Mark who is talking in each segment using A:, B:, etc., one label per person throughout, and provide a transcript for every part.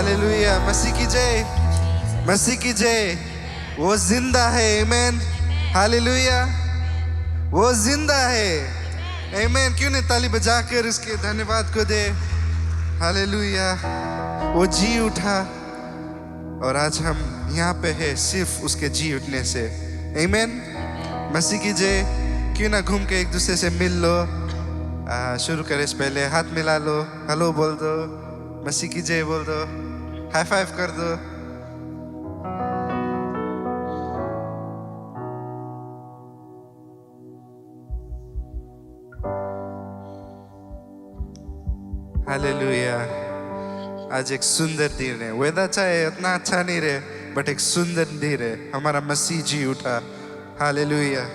A: Hallelujah, मसीह की जय, मसीह की जय। वो जिंदा है, आमेन। हालेलुया, वो जिंदा है, आमेन। क्यों नहीं ताली बजाकर उसके धन्यवाद को दे। हालेलुया, वो जी उठा और आज हम यहाँ पे है सिर्फ उसके जी उठने से, आमेन। मसीह की जय। क्यों ना घूम के एक दूसरे से मिल लो। शुरू करें से पहले हाथ मिला लो, हेलो बोल दो, मसीह की जय बोल दो, हाई फाइव कर दो। हालेलुया, आज एक सुंदर दिन है। वेदर चाहे उतना अच्छा नहीं रहे, बट एक सुंदर दिन है। हमारा मसीह जी उठा। हालेलुया,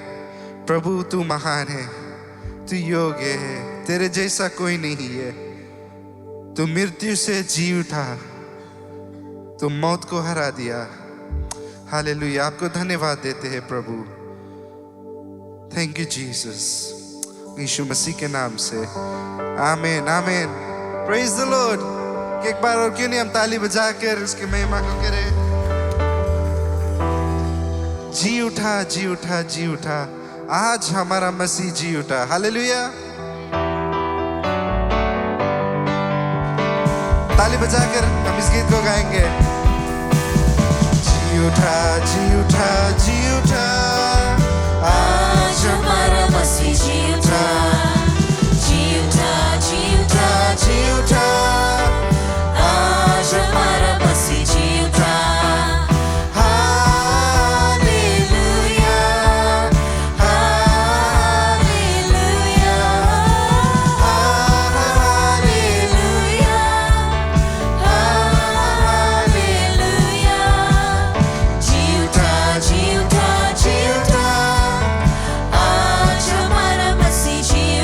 A: प्रभु तू महान है, तू योग्य है, तेरे जैसा कोई नहीं है। तू मृत्यु से जी उठा, तू मौत को हरा दिया। हालेलुया, आपको धन्यवाद देते हैं प्रभु। थैंक यू जीसस, यीशु मसीह के नाम से, आमीन आमीन। Praise the Lord. एक बार और क्यों नहीं हम ताली बजाकर उसकी महिमा को करें। जी उठा, जी उठा, जी उठा। आज हमारा मसीह जी उठा। हालेलुया, ताली बजाकर हम इस गीत को गाएंगे। जी उठा, जी उठा, जी उठा, आज हमारा मसीह जी उठा। जी उठा, जी उठा, जी उठा, आज हमारा मसीह जी उठा।
B: जी उठा, जी उठा, आज हमारा मसीह जी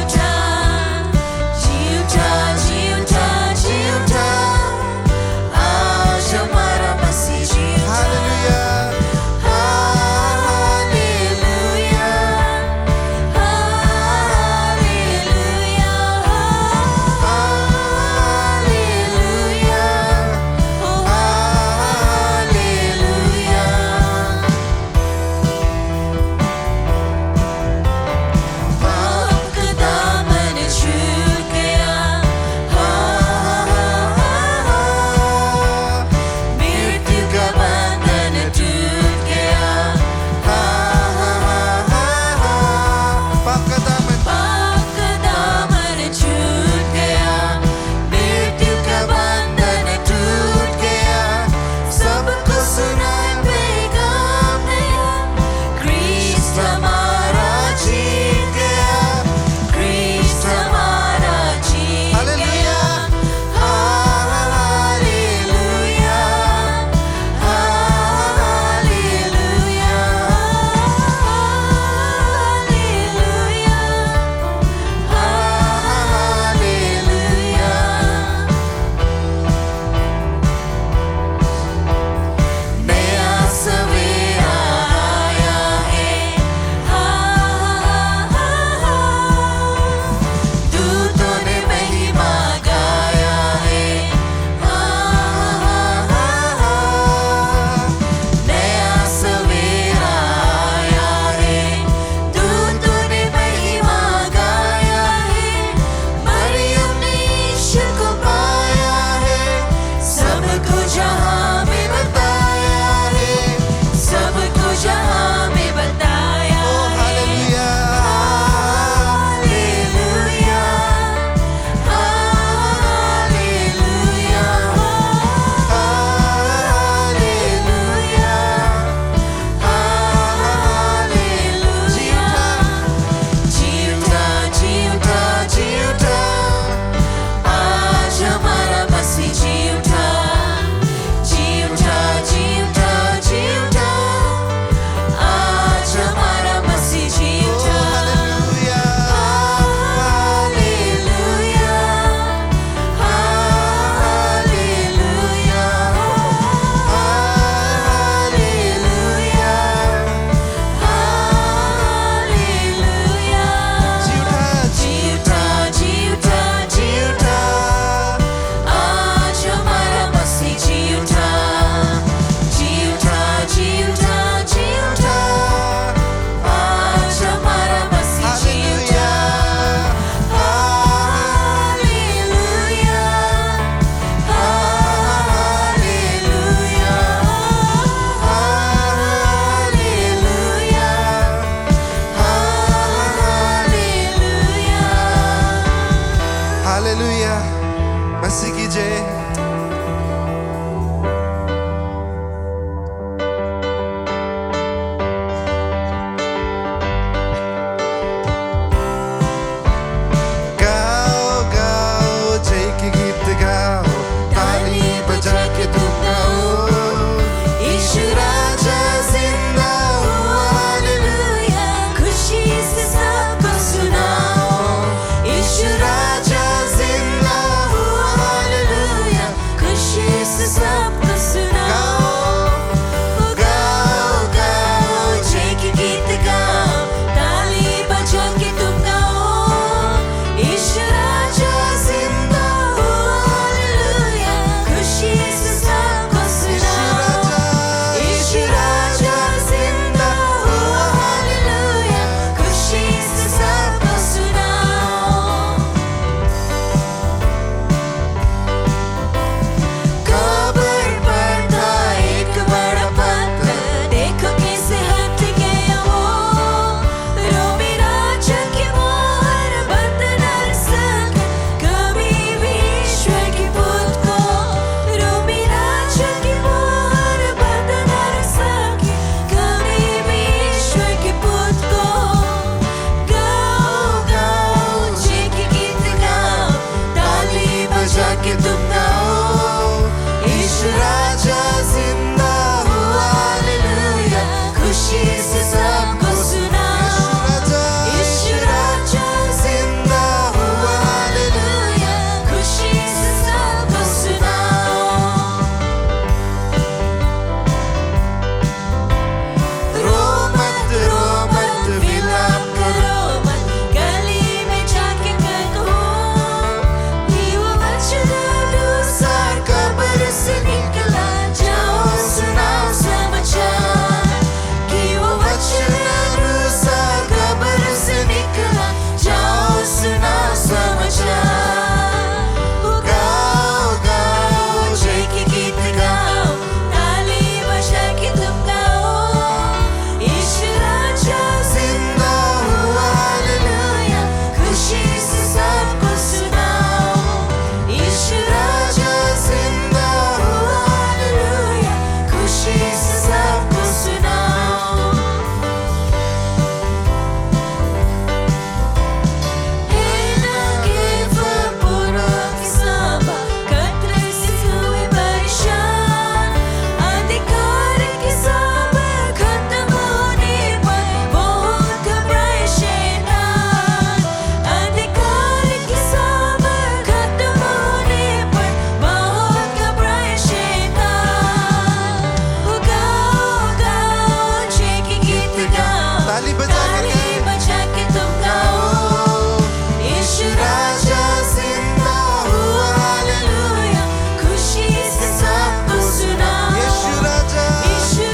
A: हालेलुया, मसीह की जय। गाओ गाओ जय के गीत गाओ, ताली बजा के तुम गाओ, यीशु राजा जिंदा हुआ, हालेलुया,
B: खुशी से सबको सुनाओ,
A: यीशु राजा जिंदा हुआ, हालेलुया,
B: खुशी से सबको सुनाओ।
A: गाओ
B: गाओ जय के गीत गाओ, ताली बजा के तुम गाओ, यीशु राजा जिंदा हुआ, हालेलुया, खुशी से सबको सुनाओ, यीशु राजा जिंदा हुआ, हालेलुया, खुशी से सबको सुनाओ। कब्र पर था एक बड़ा पत्थर, देखो कैसे हट गया वो, रोमी राजा की मोहर बंद न सके कभी भी ईश्वर के पुत्र को, रोमी राजा की मोहर बंद न सके कभी भी ईश्वर के पुत्र को। गाओ गाओ जय के गीत गाओ, ताली बजा के तुम गाओ,
A: यीशु राजा जिंदा हुआ,
B: हालेलुया, खुशी से सबको सुनाओ, यीशु राजा
A: जिंदा हुआ,
B: हालेलुया, खुशी से सबको सुनाओ। रो मत विलाप करो मत, गली में जाके कहो कि वो बचना अनुसार कब्र से निकला, जाओ सुनाओ समाचार कि वो बचना अनुसार कब्र से निकला, जाओ सुनाओ समाचार। गाओ गाओ जय के गीत गाओ, ताली बजा के तुम गाओ, यीशु राजा जिंदा हुआ, हालेलुया, खुशी से सबको सुनाओ, यीशु राजा जिंदा हुआ, हालेलुया, खुशी से सबको सुनाओ। के फुरपुरा की सांबा, कतरे से हुए परेशान, अधिकार की सांबा खत्म होने पर बहुत घबराए शैतान, अधिकार की सांबा खत्म होने पर बहुत घबराए शैतान। गाओ गाओ जय के गीत गाओ,
A: ताली बजा के
B: ताली बजा के तुम गाओ, यीशु राजा जिंदा हुआ, हालेलुया, खुशी से सबको सुनाओ,
A: यीशु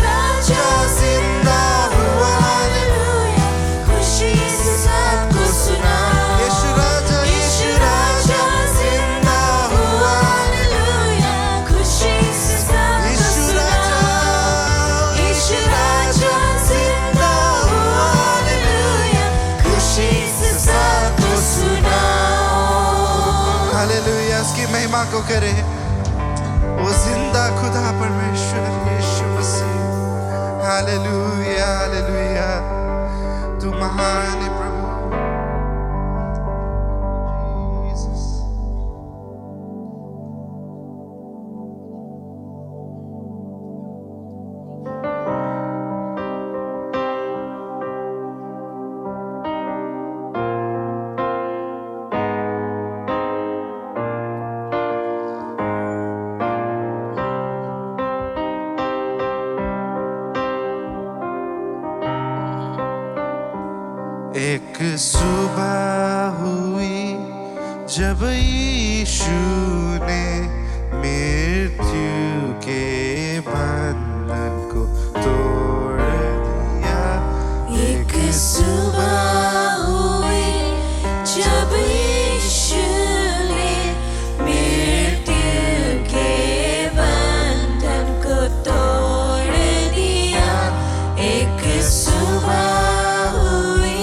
A: राजा
B: जिंदा हुआ, हालेलुया, खुशी से सबको सुनाओ,
A: यीशु राजा
B: जिंदा हुआ, हालेलुया, खुशी से सबको सुनाओ, यीशु राजा जिंदा हुआ, हालेलुया, खुशी से सबको सुनाओ।
A: हालेलुया, उसकी महिमा को करे वो जिंदा खुदा परमेश्वर यीशु मसीह। हालेलुया हालेलुया, तू महान है प्रभु। Jesus. एक सुबह हुई जब यीशु ने मृत्यु के बंधन को तोड़ दिया।
B: एक सुबह हुई जब यीशु ने मृत्यु के बंधन को तोड़ दिया। एक सुबह हुई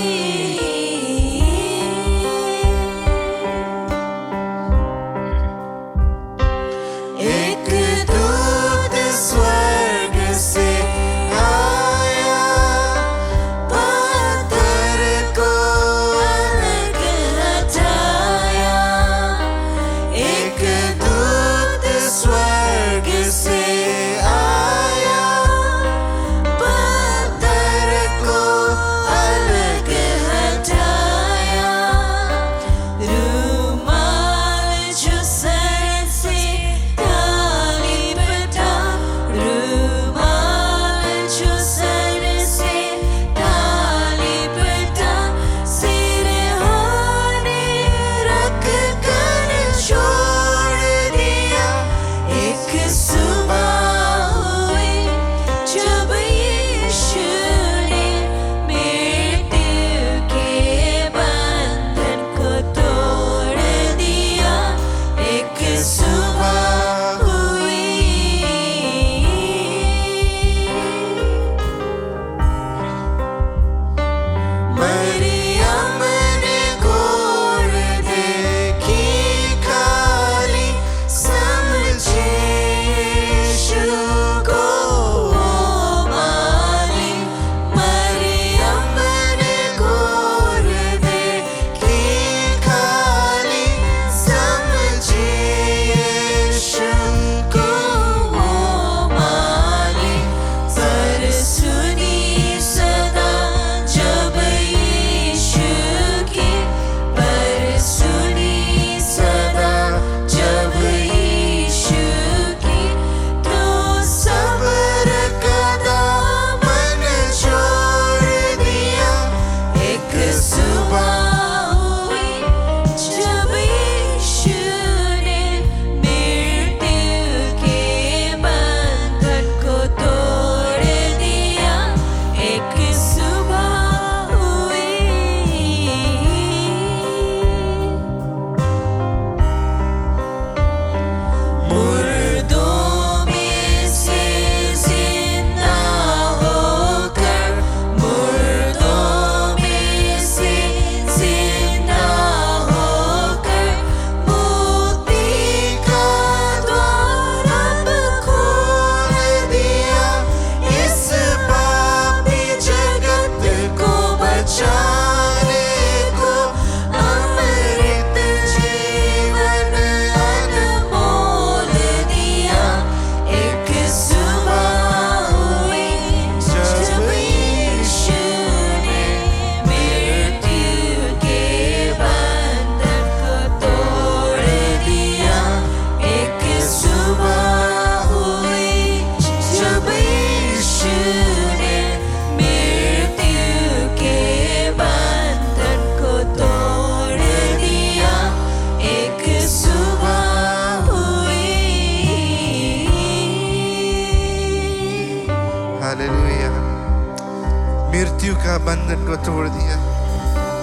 A: मृत्यु का बंधन को तोड़ दिया।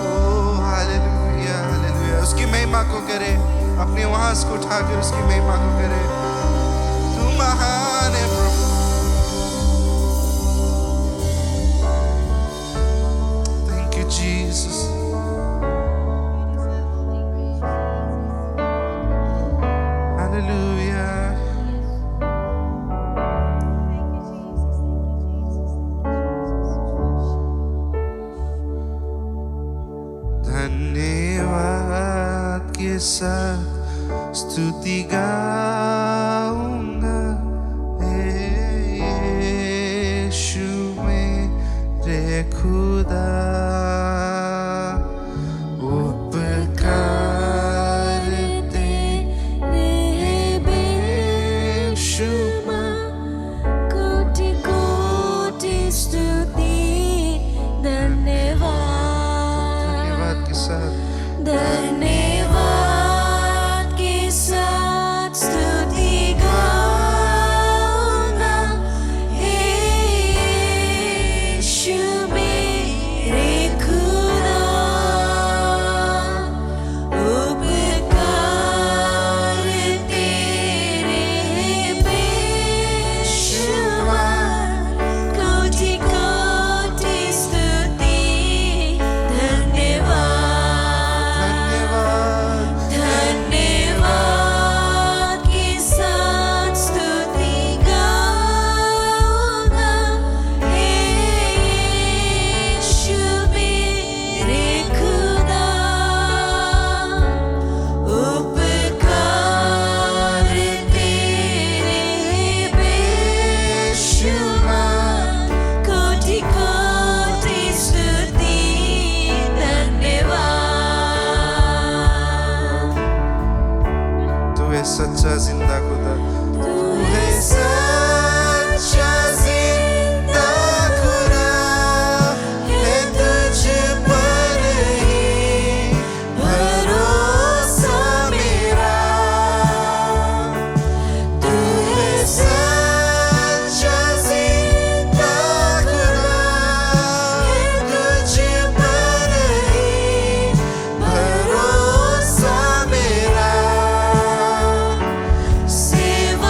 A: ओ हालेलुया हालेलुया। उसकी महिमा को करे, अपने वहां को उठाकर उसकी महिमा को करे। तू महान है प्रभु। Thank you Jesus. हालेलुया। धन्यवाद के साथ स्तुति गाऊंगा यीशु मेरे खुदा। उपकार तेरे बेशुमार,
B: कोटि कोटि स्तुति धन्यवाद।
A: धन्यवाद के साथ
B: धन्यवाद के साथ स्तुति गाऊंगा यीशु मेरे खुदा। उपकार तेरे बेशुमार, कोटि कोटि स्तुति धन्यवाद। धन्यवाद के साथ स्तुति गाऊंगा यीशु मेरे खुदा। उपकार तेरे बेशुमार, कोटि कोटि स्तुति धन्यवाद।
A: तू है सच्चा जिंदा खुदा।
B: तू है सच्चा जिंदा खुदा, है तुझ पर ही भरोसा मेरा। तू है सच्चा जिंदा खुदा, है तुझ पर ही भरोसा मेरा। सेवा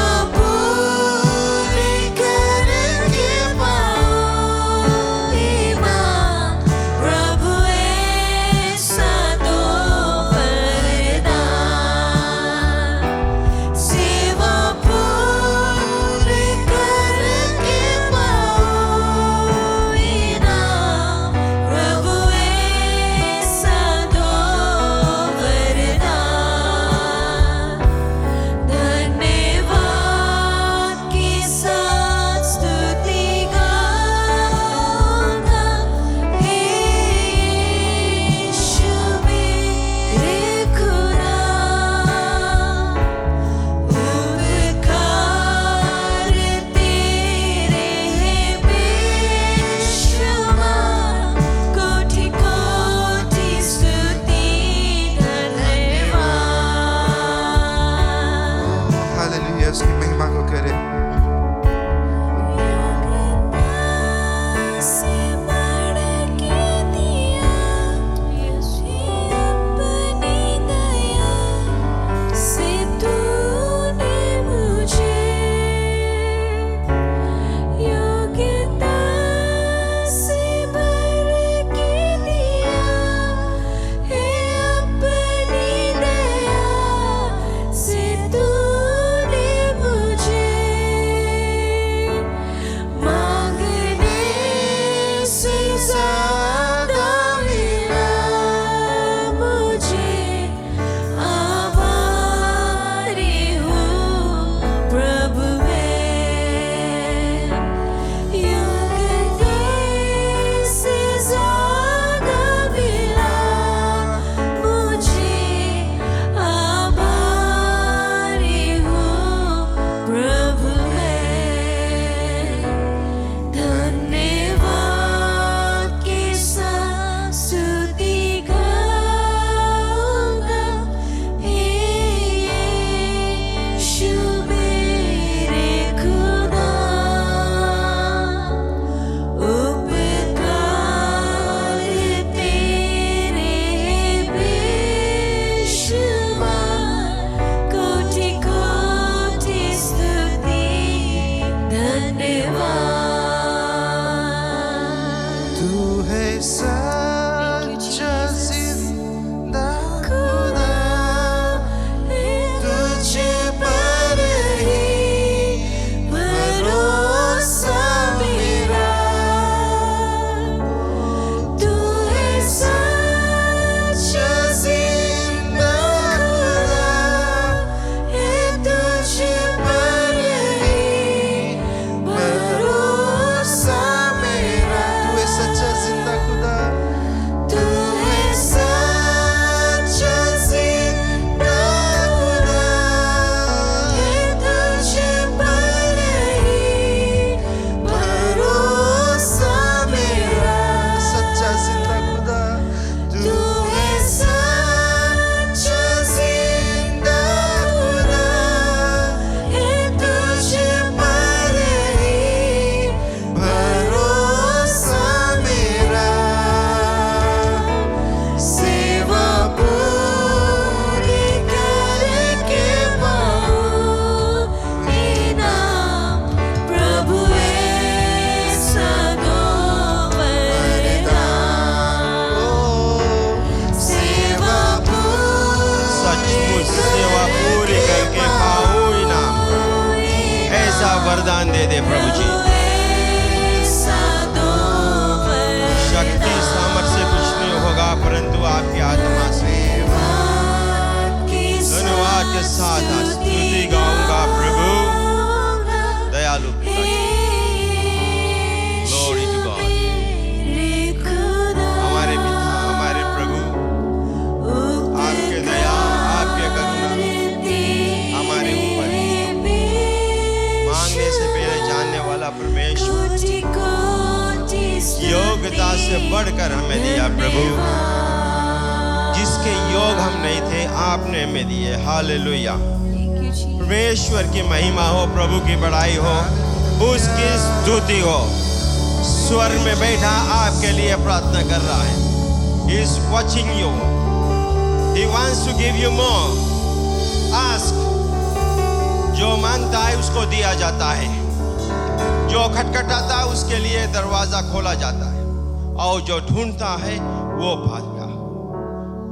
C: साधा स्तुति गाऊंगा प्रभु दयालु पिता। Glory to God। हमारे पिता, हमारे प्रभु, आपके दया, आपके करुणा हमारे ऊपर मांगने से पहले जानने वाला परमेश्वर योग्यता से बढ़कर हमें दिया प्रभु, जिसके योग हम नहीं थे आपने हमें दिए। हालेलुया। परमेश्वर की महिमा हो, प्रभु की बड़ाई हो, उसकी स्तुति हो। स्वर्ग में बैठा आपके लिए प्रार्थना कर रहा है। He is watching you. He wants to give you more. Ask. जो मांगता है उसको दिया जाता है, जो खटखटाता है उसके लिए दरवाजा खोला जाता है, और जो ढूंढता है वो पाता।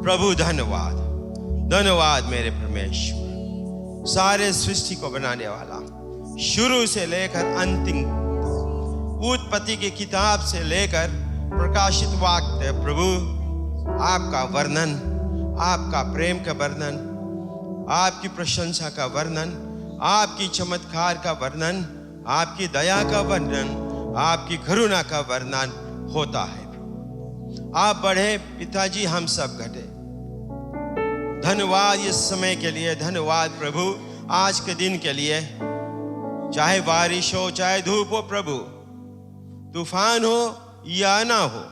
C: प्रभु धन्यवाद, धन्यवाद मेरे परमेश्वर, सारे सृष्टि को बनाने वाला, शुरू से लेकर अंतिम, उत्पत्ति की किताब से लेकर प्रकाशित वाक्य प्रभु आपका वर्णन, आपका प्रेम का वर्णन, आपकी प्रशंसा का वर्णन, आपकी चमत्कार का वर्णन, आपकी दया का वर्णन, आपकी करुणा का वर्णन होता है। आप बढ़े पिताजी, हम सब घटे। धन्यवाद इस समय के लिए, धन्यवाद प्रभु आज के दिन के लिए। चाहे बारिश हो, चाहे धूप हो प्रभु, तूफान हो या ना हो,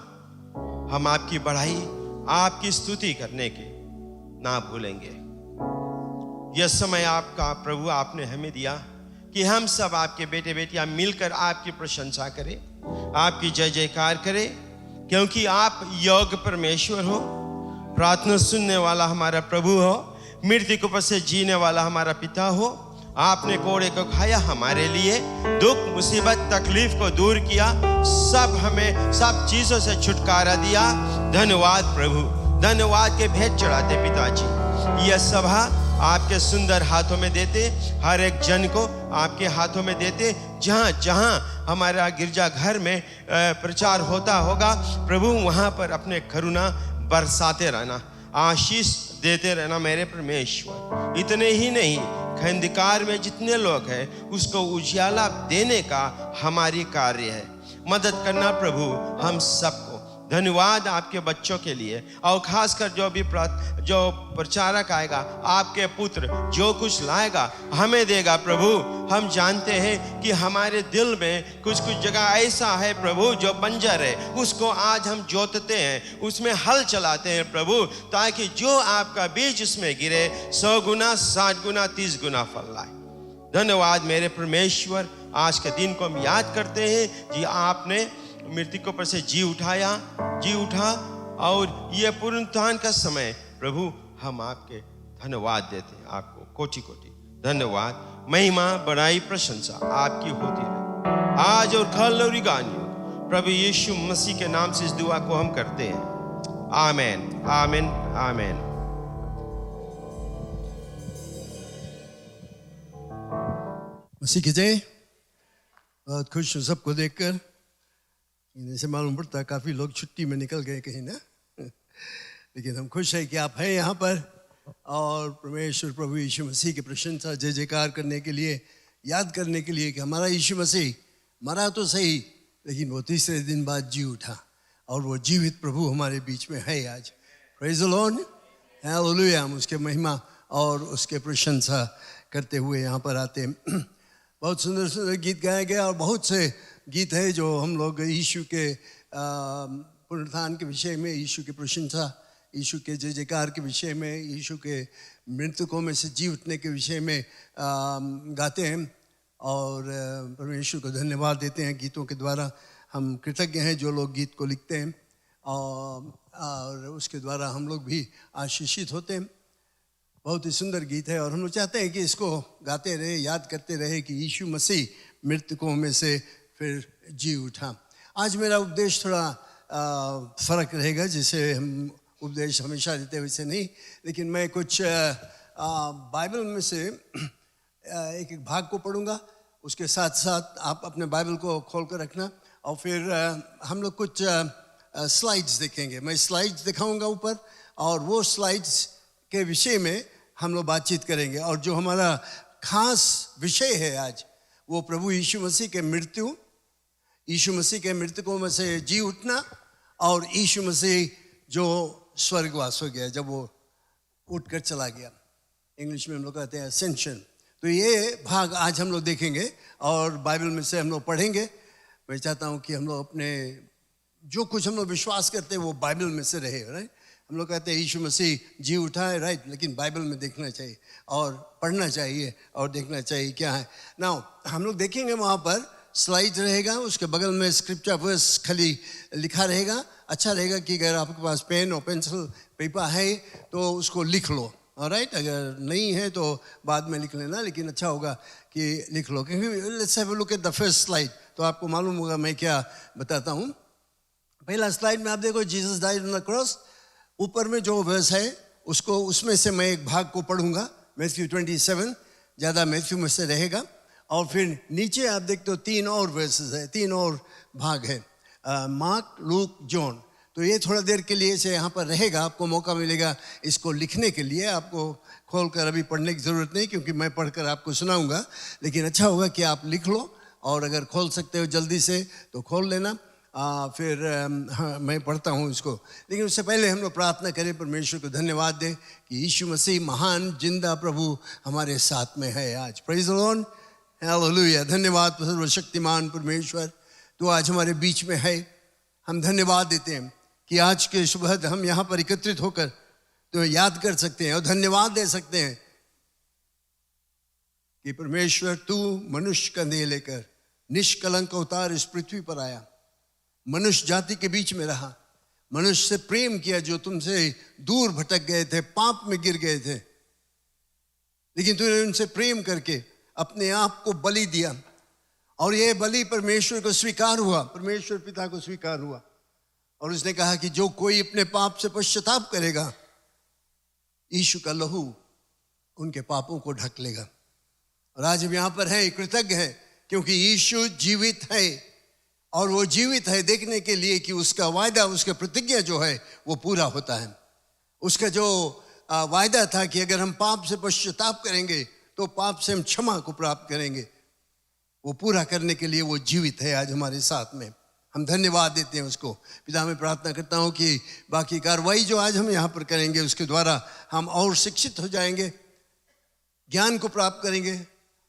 C: हम आपकी बढ़ाई, आपकी स्तुति करने के ना भूलेंगे। यह समय आपका प्रभु आपने हमें दिया कि हम सब आपके बेटे बेटियां मिलकर आपकी प्रशंसा करें, आपकी जय जयकार करें, क्योंकि आप योग्य परमेश्वर हो, प्रार्थना सुनने वाला हमारा प्रभु हो, मृत्यु के ऊपर से जीने वाला हमारा पिता हो। आपने कोड़े को खाया हमारे लिए, दुख मुसीबत तकलीफ को दूर किया, सब हमें सब चीजों से छुटकारा दिया। धन्यवाद प्रभु, धन्यवाद के भेंट चढ़ाते पिताजी। यह सभा आपके सुंदर हाथों में देते, हर एक जन को आपके हाथों में देते। जहाँ जहाँ हमारा गिरजा घर में प्रचार होता होगा प्रभु, वहाँ पर अपने करुणा बरसाते रहना, आशीष देते रहना मेरे परमेश्वर। इतने ही नहीं, अंधकार में जितने लोग हैं उसको उजियाला देने का हमारी कार्य है, मदद करना प्रभु हम सबको। धन्यवाद आपके बच्चों के लिए, और खासकर जो प्रचारक आएगा, आपके पुत्र जो कुछ लाएगा हमें देगा प्रभु। हम जानते हैं कि हमारे दिल में कुछ कुछ जगह ऐसा है प्रभु जो बंजर है, उसको आज हम जोतते हैं, उसमें हल चलाते हैं प्रभु, ताकि जो आपका बीज उसमें गिरे 100 गुना 60 गुना 30 गुना फल लाए। धन्यवाद मेरे परमेश्वर, आज के दिन को हम याद करते हैं कि आपने मृतकों पर से जी उठा, और ये पुनरुत्थान का समय प्रभु हम आपके धन्यवाद देते हैं। आपको कोटि कोटि धन्यवाद, महिमा बड़ाई प्रशंसा आपकी होती रहे आज और कल और गानियों। प्रभु यीशु मसीह के नाम से इस दुआ को हम करते हैं। आमीन, आमीन, आमीन।
D: मसीह की जय। बहुत खुश हूँ सबको देखकर। जैसे मालूम पड़ता है काफ़ी लोग छुट्टी में निकल गए कहीं ना, लेकिन हम खुश हैं कि आप हैं यहाँ पर, और परमेश्वर प्रभु यीशु मसीह की प्रशंसा जय जयकार करने के लिए, याद करने के लिए कि हमारा यीशु मसीह मरा तो सही, लेकिन वो तीसरे दिन बाद जी उठा, और वो जीवित प्रभु हमारे बीच में है आज। Praise the Lord, hallelujah. हम उसके महिमा और उसके प्रशंसा करते हुए यहाँ पर आते हैं। बहुत सुंदर सुंदर गीत गाया गया, और बहुत से गीत है जो हम लोग यीशु के पुनरुत्थान के विषय में, यीशु की प्रशंसा, यीशु के जय जयकार के विषय में, यीशु के मृतकों में से जी उठने के विषय में गाते हैं, और परमेश्वर को धन्यवाद देते हैं। गीतों के द्वारा हम कृतज्ञ हैं जो लोग गीत को लिखते हैं, और उसके द्वारा हम लोग भी आशीषित होते हैं। बहुत ही सुंदर गीत है, और हम लोग चाहते हैं कि इसको गाते रहे, याद करते रहे कि यीशु मसीह मृतकों में से फिर जी उठा। आज मेरा उपदेश थोड़ा फ़र्क रहेगा, जैसे हम उपदेश हमेशा देते हैं वैसे नहीं, लेकिन मैं कुछ बाइबल में से एक एक भाग को पढ़ूंगा, उसके साथ साथ आप अपने बाइबल को खोल कर रखना, और फिर हम लोग कुछ स्लाइड्स देखेंगे। मैं स्लाइड्स दिखाऊंगा ऊपर, और वो स्लाइड्स के विषय में हम लोग बातचीत करेंगे। और जो हमारा खास विषय है आज, वो प्रभु यीशु मसीह के मृत्यु, यीशु मसीह के मृतकों में से जी उठना, और यीशु मसीह जो स्वर्गवास हो गया, जब वो उठकर चला गया। इंग्लिश में हम लोग कहते हैं असेंशन। तो ये भाग आज हम लोग देखेंगे और बाइबल में से हम लोग पढ़ेंगे। मैं चाहता हूँ कि हम लोग अपने जो कुछ हम लोग विश्वास करते हैं वो बाइबल में से रहे, राइट। हम लोग कहते हैं यीशु मसीह जी उठा है, राइट, लेकिन बाइबल में देखना चाहिए और पढ़ना चाहिए और देखना चाहिए क्या है। नाउ हम लोग देखेंगे, वहाँ पर स्लाइड रहेगा, उसके बगल में स्क्रिप्चर वर्स खाली लिखा रहेगा। अच्छा रहेगा कि अगर आपके पास पेन और पेंसिल पेपर है तो उसको लिख लो, ऑलराइट। अगर नहीं है तो बाद में लिख लेना, लेकिन अच्छा होगा कि लिख लो, क्योंकि let's have a look at the first slide, तो आपको मालूम होगा मैं क्या बताता हूँ। पहला स्लाइड में आप देखो, Jesus died on the cross. ऊपर में जो वर्स है उसको, उसमें से मैं एक भाग को पढ़ूंगा, मैथ्यू 27, ज़्यादा मैथ्यू में से रहेगा। और फिर नीचे आप देखते हो 3 और वर्सेस है, 3 और भाग है, मार्क, लूक, जॉन। तो ये थोड़ा देर के लिए से यहाँ पर रहेगा, आपको मौका मिलेगा इसको लिखने के लिए। आपको खोलकर अभी पढ़ने की ज़रूरत नहीं, क्योंकि मैं पढ़कर आपको सुनाऊंगा, लेकिन अच्छा होगा कि आप लिख लो, और अगर खोल सकते हो जल्दी से तो खोल लेना। फिर हाँ, मैं पढ़ता हूँ इसको, लेकिन उससे पहले हम लोग प्रार्थना करें, परमेश्वर को धन्यवाद दें कि यीशु मसीह महान जिंदा प्रभु हमारे साथ में है आज। Praise the Lord, hallelujah. धन्यवाद सर्वशक्तिमान परमेश्वर, तो आज हमारे बीच में है। हम धन्यवाद देते हैं कि आज के सुबह हम यहाँ पर एकत्रित होकर तो याद कर सकते हैं और धन्यवाद दे सकते हैं कि परमेश्वर तू मनुष्य का देह लेकर निष्कलंक अवतार इस पृथ्वी पर आया, मनुष्य जाति के बीच में रहा, मनुष्य से प्रेम किया जो तुमसे दूर भटक गए थे, पाप में गिर गए थे, लेकिन तूने उनसे प्रेम करके अपने आप को बलि दिया, और यह बलि परमेश्वर को स्वीकार हुआ, परमेश्वर पिता को स्वीकार हुआ। और उसने कहा कि जो कोई अपने पाप से पश्चाताप करेगा, यीशु का लहू उनके पापों को ढक लेगा। और आज हम यहाँ पर हैं, कृतज्ञ हैं, क्योंकि यीशु जीवित है, और वो जीवित है देखने के लिए कि उसका वायदा, उसका प्रतिज्ञा जो है वो पूरा होता है। उसका जो वायदा था कि अगर हम पाप से पश्चाताप करेंगे तो पाप से हम क्षमा को प्राप्त करेंगे, वो पूरा करने के लिए वो जीवित है आज हमारे साथ में। हम धन्यवाद देते हैं उसको। पिता मैं प्रार्थना करता हूँ कि बाकी कार्रवाई जो आज हम यहाँ पर करेंगे उसके द्वारा हम और शिक्षित हो जाएंगे, ज्ञान को प्राप्त करेंगे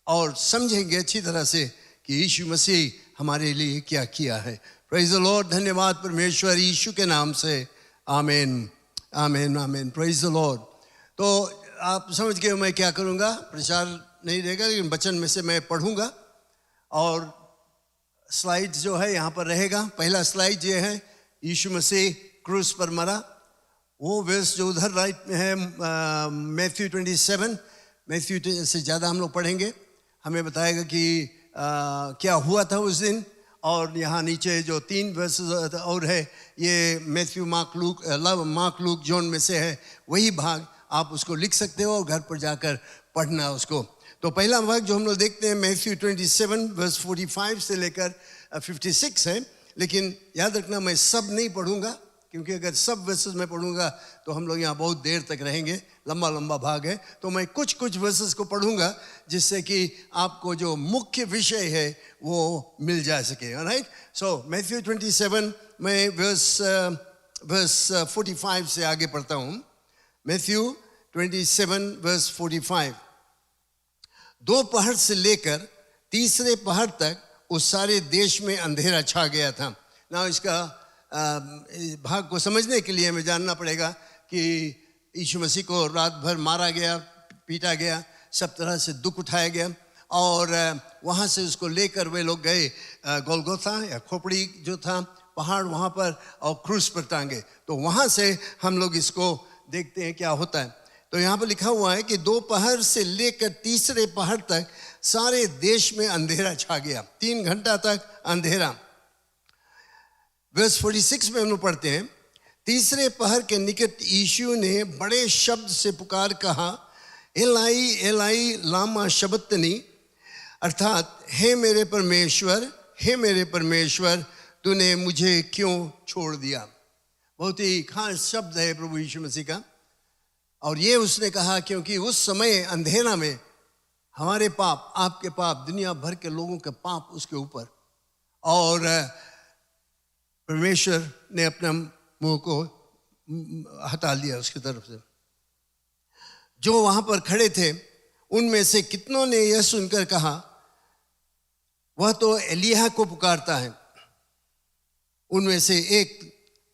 D: और समझेंगे अच्छी तरह से कि यीशु मसीह हमारे लिए क्या किया है। Praise the Lord. धन्यवाद परमेश्वर यीशु के नाम से, आमीन, आमीन, आमीन। Praise the Lord. तो आप समझ गए मैं क्या करूँगा, प्रचार नहीं रहेगा, लेकिन वचन में से मैं पढ़ूँगा और स्लाइड जो है यहाँ पर रहेगा। पहला स्लाइड ये है, यीशु मसीह क्रूस पर मरा। वो वर्स जो उधर राइट में है, मैथ्यू 27, मैथ्यू से ज़्यादा हम लोग पढ़ेंगे। हमें बताएगा कि क्या हुआ था उस दिन। और यहाँ नीचे जो 3 वर्सेस और है, ये मैथ्यू, मार्क, लूक, जॉन में से है। वही भाग आप उसको लिख सकते हो और घर पर जाकर पढ़ना उसको। तो पहला भाग जो हम लोग देखते हैं मैथ्यू 27 वर्स 45 से लेकर 56 है, लेकिन याद रखना मैं सब नहीं पढ़ूंगा, क्योंकि अगर सब वर्सेस में पढ़ूंगा तो हम लोग यहाँ बहुत देर तक रहेंगे, लंबा लंबा भाग है। तो मैं कुछ कुछ वर्सेस को पढ़ूंगा जिससे कि आपको जो मुख्य विषय है वो मिल जा सके। ऑलराइट, सो मैथ्यू 27 में वर्स 45 से आगे पढ़ता हूँ। Matthew 27 verse 45। दोपहर से लेकर तीसरे पहर तक उस सारे देश में अंधेरा छा गया था। ना इसका भाग को समझने के लिए हमें जानना पड़ेगा कि यीशु मसीह को रात भर मारा गया, पीटा गया, सब तरह से दुख उठाया गया, और वहाँ से उसको लेकर वे लोग गए गोलगोथा या खोपड़ी जो था पहाड़, वहाँ पर, और क्रूस पर टांगे। तो वहाँ से हम लोग इसको देखते हैं क्या होता है। तो यहाँ पर लिखा हुआ है कि दोपहर से लेकर तीसरे पहर तक सारे देश में अंधेरा छा गया, 3 घंटा तक अंधेरा। वर्स 46 में हम लोग पढ़ते हैं, तीसरे पहर के निकट यीशु ने बड़े शब्द से पुकार कहा, एलाई एलाई लामा शबक्तनी, अर्थात हे मेरे परमेश्वर, हे मेरे परमेश्वर, तूने मुझे क्यों छोड़ दिया। बहुत ही खास शब्द है प्रभु यीशु मसीह का। और ये उसने कहा क्योंकि उस समय अंधेरा में हमारे पाप, आपके पाप, दुनिया भर के लोगों के पाप उसके ऊपर, और परमेश्वर ने अपना मुंह को हटा लिया उसकी तरफ से। जो वहां पर खड़े थे उनमें से कितनों ने यह सुनकर कहा, वह तो एलिय्याह को पुकारता है। उनमें से एक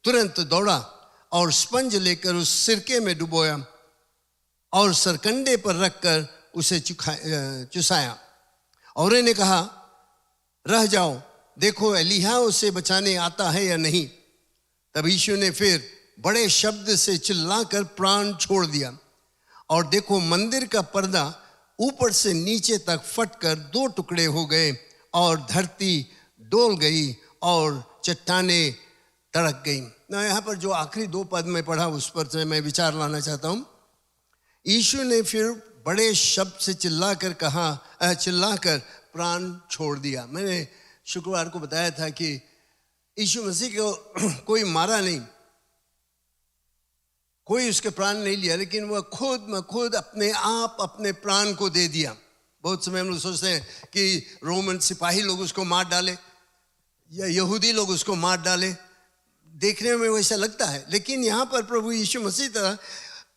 D: तुरंत दौड़ा और स्पंज लेकर उस सिरके में डुबोया और सरकंडे पर रखकर उसे चुसाया, और उन्हें कहा, रह जाओ, देखो एलिय्याह उसे बचाने आता है या नहीं। तब यीशु ने फिर बड़े शब्द से चिल्लाकर प्राण छोड़ दिया, और देखो मंदिर का पर्दा ऊपर से नीचे तक फटकर 2 टुकड़े हो गए, और धरती डोल गई और चट्टानें तड़क गई। ना यहाँ पर जो आखिरी 2 पद में पढ़ा उस पर से मैं विचार लाना चाहता हूँ। यीशु ने फिर बड़े शब्द से चिल्लाकर प्राण छोड़ दिया। मैंने शुक्रवार को बताया था कि यीशु मसीह को कोई मारा नहीं, कोई उसके प्राण नहीं लिया, लेकिन वह खुद अपने आप अपने प्राण को दे दिया। बहुत समय हम लोग सोचते हैं कि रोमन सिपाही लोग उसको मार डाले या यहूदी लोग उसको मार डाले, देखने में वैसा लगता है, लेकिन यहाँ पर प्रभु यीशु मसीह तरह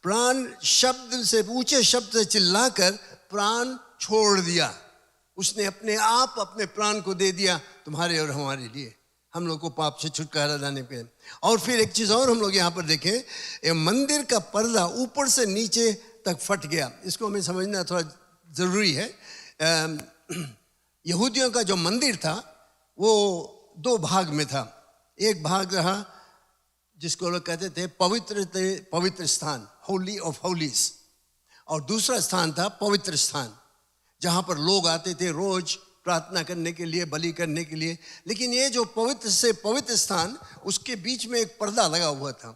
D: प्राण शब्द से, ऊंचे शब्द से चिल्लाकर प्राण छोड़ दिया। उसने अपने आप अपने प्राण को दे दिया तुम्हारे और हमारे लिए, हम लोग को पाप से छुटकारा दिलाने पे। और फिर एक चीज़ और हम लोग यहाँ पर देखें, ये मंदिर का पर्दा ऊपर से नीचे तक फट गया। इसको हमें समझना थोड़ा ज़रूरी है। यहूदियों का जो मंदिर था वो 2 भाग में था। एक भाग रहा जिसको लोग कहते थे पवित्र स्थान, होली ऑफ होलीज, और दूसरा स्थान था पवित्र स्थान, जहाँ पर लोग आते थे रोज प्रार्थना करने के लिए, बलि करने के लिए। लेकिन ये जो पवित्र से पवित्र स्थान, उसके बीच में एक पर्दा लगा हुआ था,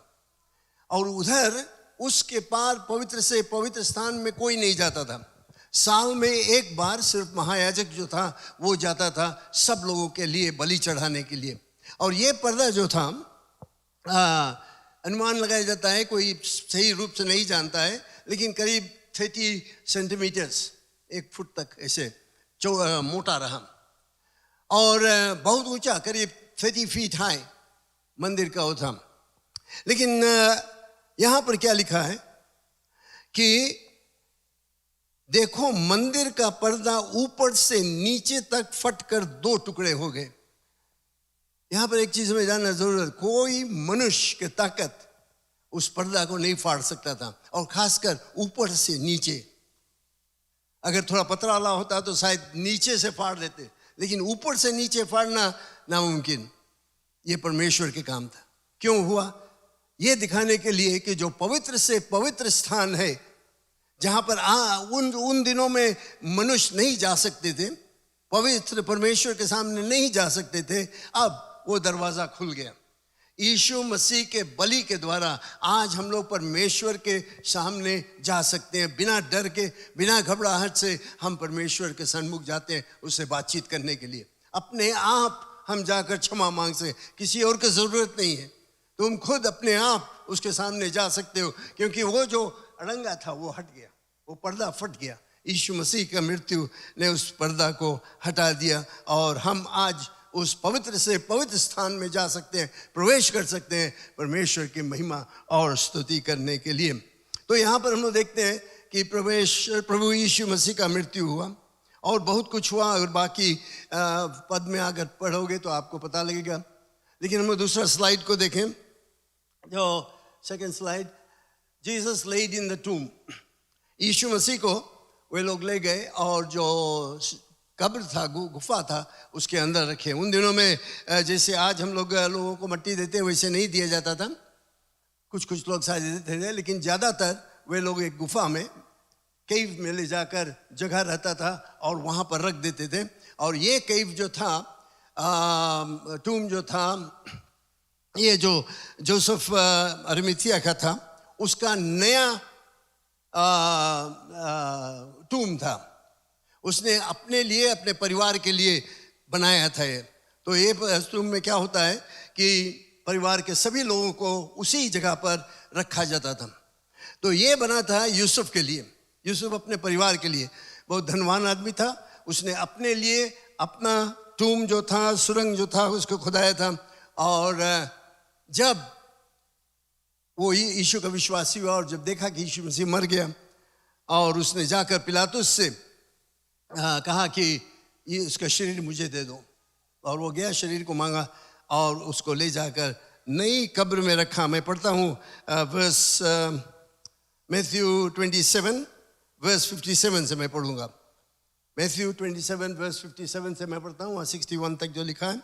D: और उधर उसके पार पवित्र से पवित्र स्थान में कोई नहीं जाता था। साल में एक बार सिर्फ महायाजक जो था वो जाता था सब लोगों के लिए बलि चढ़ाने के लिए। और ये पर्दा जो था, अनुमान लगाया जाता है, कोई सही रूप से नहीं जानता है, लेकिन करीब 30 सेंटीमीटर्स, 1 फुट तक ऐसे मोटा रहा, और बहुत ऊंचा, करीब 30 फीट हाई मंदिर का वो था। लेकिन यहाँ पर क्या लिखा है कि देखो मंदिर का पर्दा ऊपर से नीचे तक फटकर 2 टुकड़े हो गए। यहाँ पर एक चीज हमें जानना जरूर है, कोई मनुष्य की ताकत उस पर्दा को नहीं फाड़ सकता था, और खासकर ऊपर से नीचे। अगर थोड़ा पतला होता तो शायद नीचे से फाड़ देते, लेकिन ऊपर से नीचे फाड़ना नामुमकिन। ये परमेश्वर के काम था। क्यों हुआ? ये दिखाने के लिए कि जो पवित्र से पवित्र स्थान है, जहां पर उन दिनों में मनुष्य नहीं जा सकते थे, पवित्र परमेश्वर के सामने नहीं जा सकते थे, अब वो दरवाजा खुल गया। यीशु मसीह के बलि के द्वारा आज हम लोग परमेश्वर के सामने जा सकते हैं, बिना डर के, बिना घबराहट से हम परमेश्वर के सन्मुख जाते हैं उससे बातचीत करने के लिए। अपने आप हम जाकर क्षमा मांग से, किसी और की जरूरत नहीं है। तुम खुद अपने आप उसके सामने जा सकते हो, क्योंकि वो जो अड़ंगा था वो हट गया, वो पर्दा फट गया। यीशु मसीह का मृत्यु ने उस पर्दा को हटा दिया, और हम आज उस पवित्र से पवित्र स्थान में जा सकते हैं, प्रवेश कर सकते हैं परमेश्वर की महिमा और स्तुति करने के लिए। तो यहाँ पर हम लोग देखते हैं कि प्रभु यीशु मसीह का मृत्यु हुआ, और बहुत कुछ हुआ। अगर बाकी पद में अगर पढ़ोगे तो आपको पता लगेगा। लेकिन हम लोग दूसरा स्लाइड को देखें, जो second slide, Jesus laid in the tomb. Yeshu Masih को वे लोग ले गए और जो कब्र था, गुफा था, उसके अंदर रखे। उन दिनों में जैसे आज हम लोगों को मट्टी देते हैं वैसे नहीं दिया जाता था, कुछ लोग शायद देते थे, लेकिन ज़्यादातर वे लोग एक गुफा में, केव में ले जाकर जगह रहता था और वहाँ पर रख देते थे। और ये केव जो था, टूम जो था, ये जो जोसेफ अरिमथिया का था, उसका नया टूम था। उसने अपने लिए, अपने परिवार के लिए बनाया था ये। तो ये टूम में क्या होता है कि परिवार के सभी लोगों को उसी जगह पर रखा जाता था। तो ये बना था यूसुफ के लिए, यूसुफ अपने परिवार के लिए। बहुत धनवान आदमी था, उसने अपने लिए अपना टूम जो था, सुरंग जो था, उसको खुदाया था। और जब वो यीशु का विश्वासी हुआ और जब देखा कि यीशु मसीह मर गया, और उसने जाकर पिलातुस से कहा कि ये उसका शरीर मुझे दे दो, और वो गया, शरीर को मांगा और उसको ले जाकर नई कब्र में रखा। मैं पढ़ता हूँ वर्स मैथ्यू 27 वर्स 57 से मैं पढ़ूंगा। मैथ्यू 27 वर्स 57 से मैं पढ़ता हूँ, 61 तक जो लिखा है।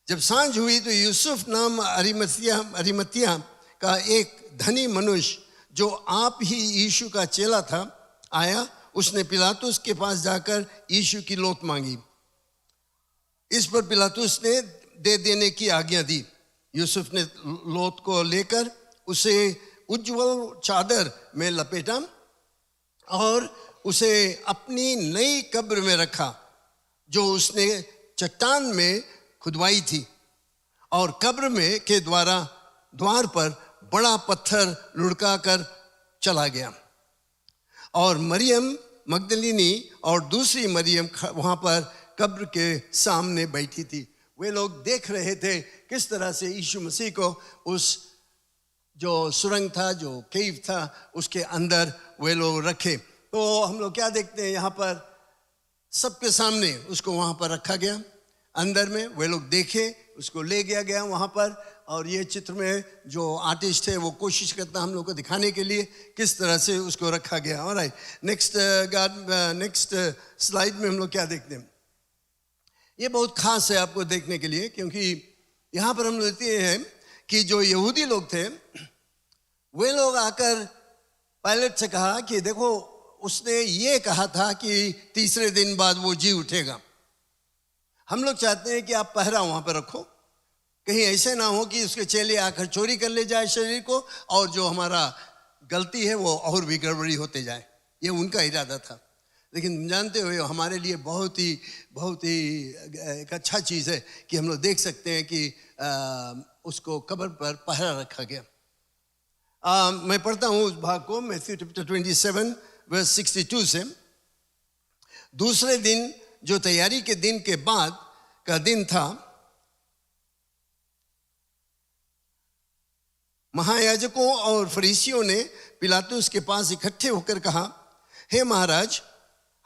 D: जब सांझ हुई तो यूसुफ नाम अरिमतिया का एक धनी मनुष्य जो आप ही यीशु का चेला था आया। उसने पिलातुस के पास जाकर यीशु की लौट मांगी। इस पर पिलातुस ने दे देने की आज्ञा दी। यूसुफ ने लौट को लेकर उसे उज्जवल चादर में लपेटा और उसे अपनी नई कब्र में रखा जो उसने चट्टान में खुदवाई थी, और कब्र में के द्वार पर बड़ा पत्थर लुढ़का कर चला गया। और मरियम मगदलिनी और दूसरी मरियम वहां पर कब्र के सामने बैठी थी। वे लोग देख रहे थे किस तरह से यीशु मसीह को उस जो सुरंग था, जो केव था, उसके अंदर वे लोग रखे। तो हम लोग क्या देखते हैं यहाँ पर, सबके सामने उसको वहाँ पर रखा गया अंदर में। वे लोग देखे, उसको ले गया गया वहाँ पर। और ये चित्र में जो आर्टिस्ट है वो कोशिश करता हम लोग को दिखाने के लिए किस तरह से उसको रखा गया। ऑलराइट, नेक्स्ट स्लाइड में हम लोग क्या देखते हैं, ये बहुत खास है आपको देखने के लिए, क्योंकि यहाँ पर हम देखते हैं कि जो यहूदी लोग थे वे लोग आकर पायलट से कहा कि देखो, उसने ये कहा था कि तीसरे दिन बाद वो जी उठेगा। हम लोग चाहते हैं कि आप पहरा वहाँ पर रखो, कहीं ऐसे ना हो कि उसके चेले आकर चोरी कर ले जाए शरीर को, और जो हमारा गलती है वो और भी गड़बड़ी होते जाए। ये उनका इरादा था। लेकिन जानते हुए हमारे लिए बहुत ही एक अच्छा चीज़ है कि हम लोग देख सकते हैं कि उसको कब्र पर पहरा रखा गया। मैं पढ़ता हूँ उस भाग को, मैथ्यू चैप्टर 27 वर्स 62 से। दूसरे दिन जो तैयारी के दिन के बाद का दिन था, महायाजकों और फरीसियों ने पिलातुस के पास इकट्ठे होकर कहा, हे महाराज,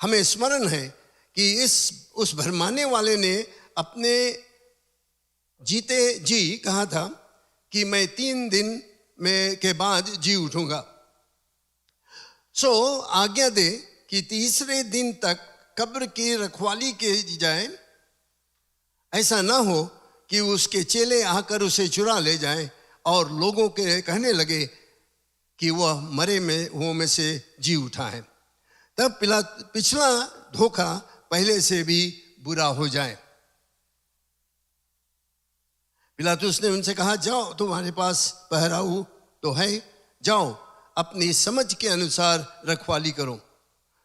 D: हमें स्मरण है कि उस भरमाने वाले ने अपने जीते जी कहा था कि मैं 3 दिन में के बाद जी उठूंगा। सो आज्ञा दे कि तीसरे दिन तक कब्र की रखवाली की जाए, ऐसा ना हो कि उसके चेले आकर उसे चुरा ले जाएं और लोगों के कहने लगे कि वह मरे में से जी उठा है। तब पिछला धोखा पहले से भी बुरा हो जाए। पिलातुस ने उनसे कहा, जाओ, तुम्हारे पास पहराऊ तो है, जाओ अपनी समझ के अनुसार रखवाली करो।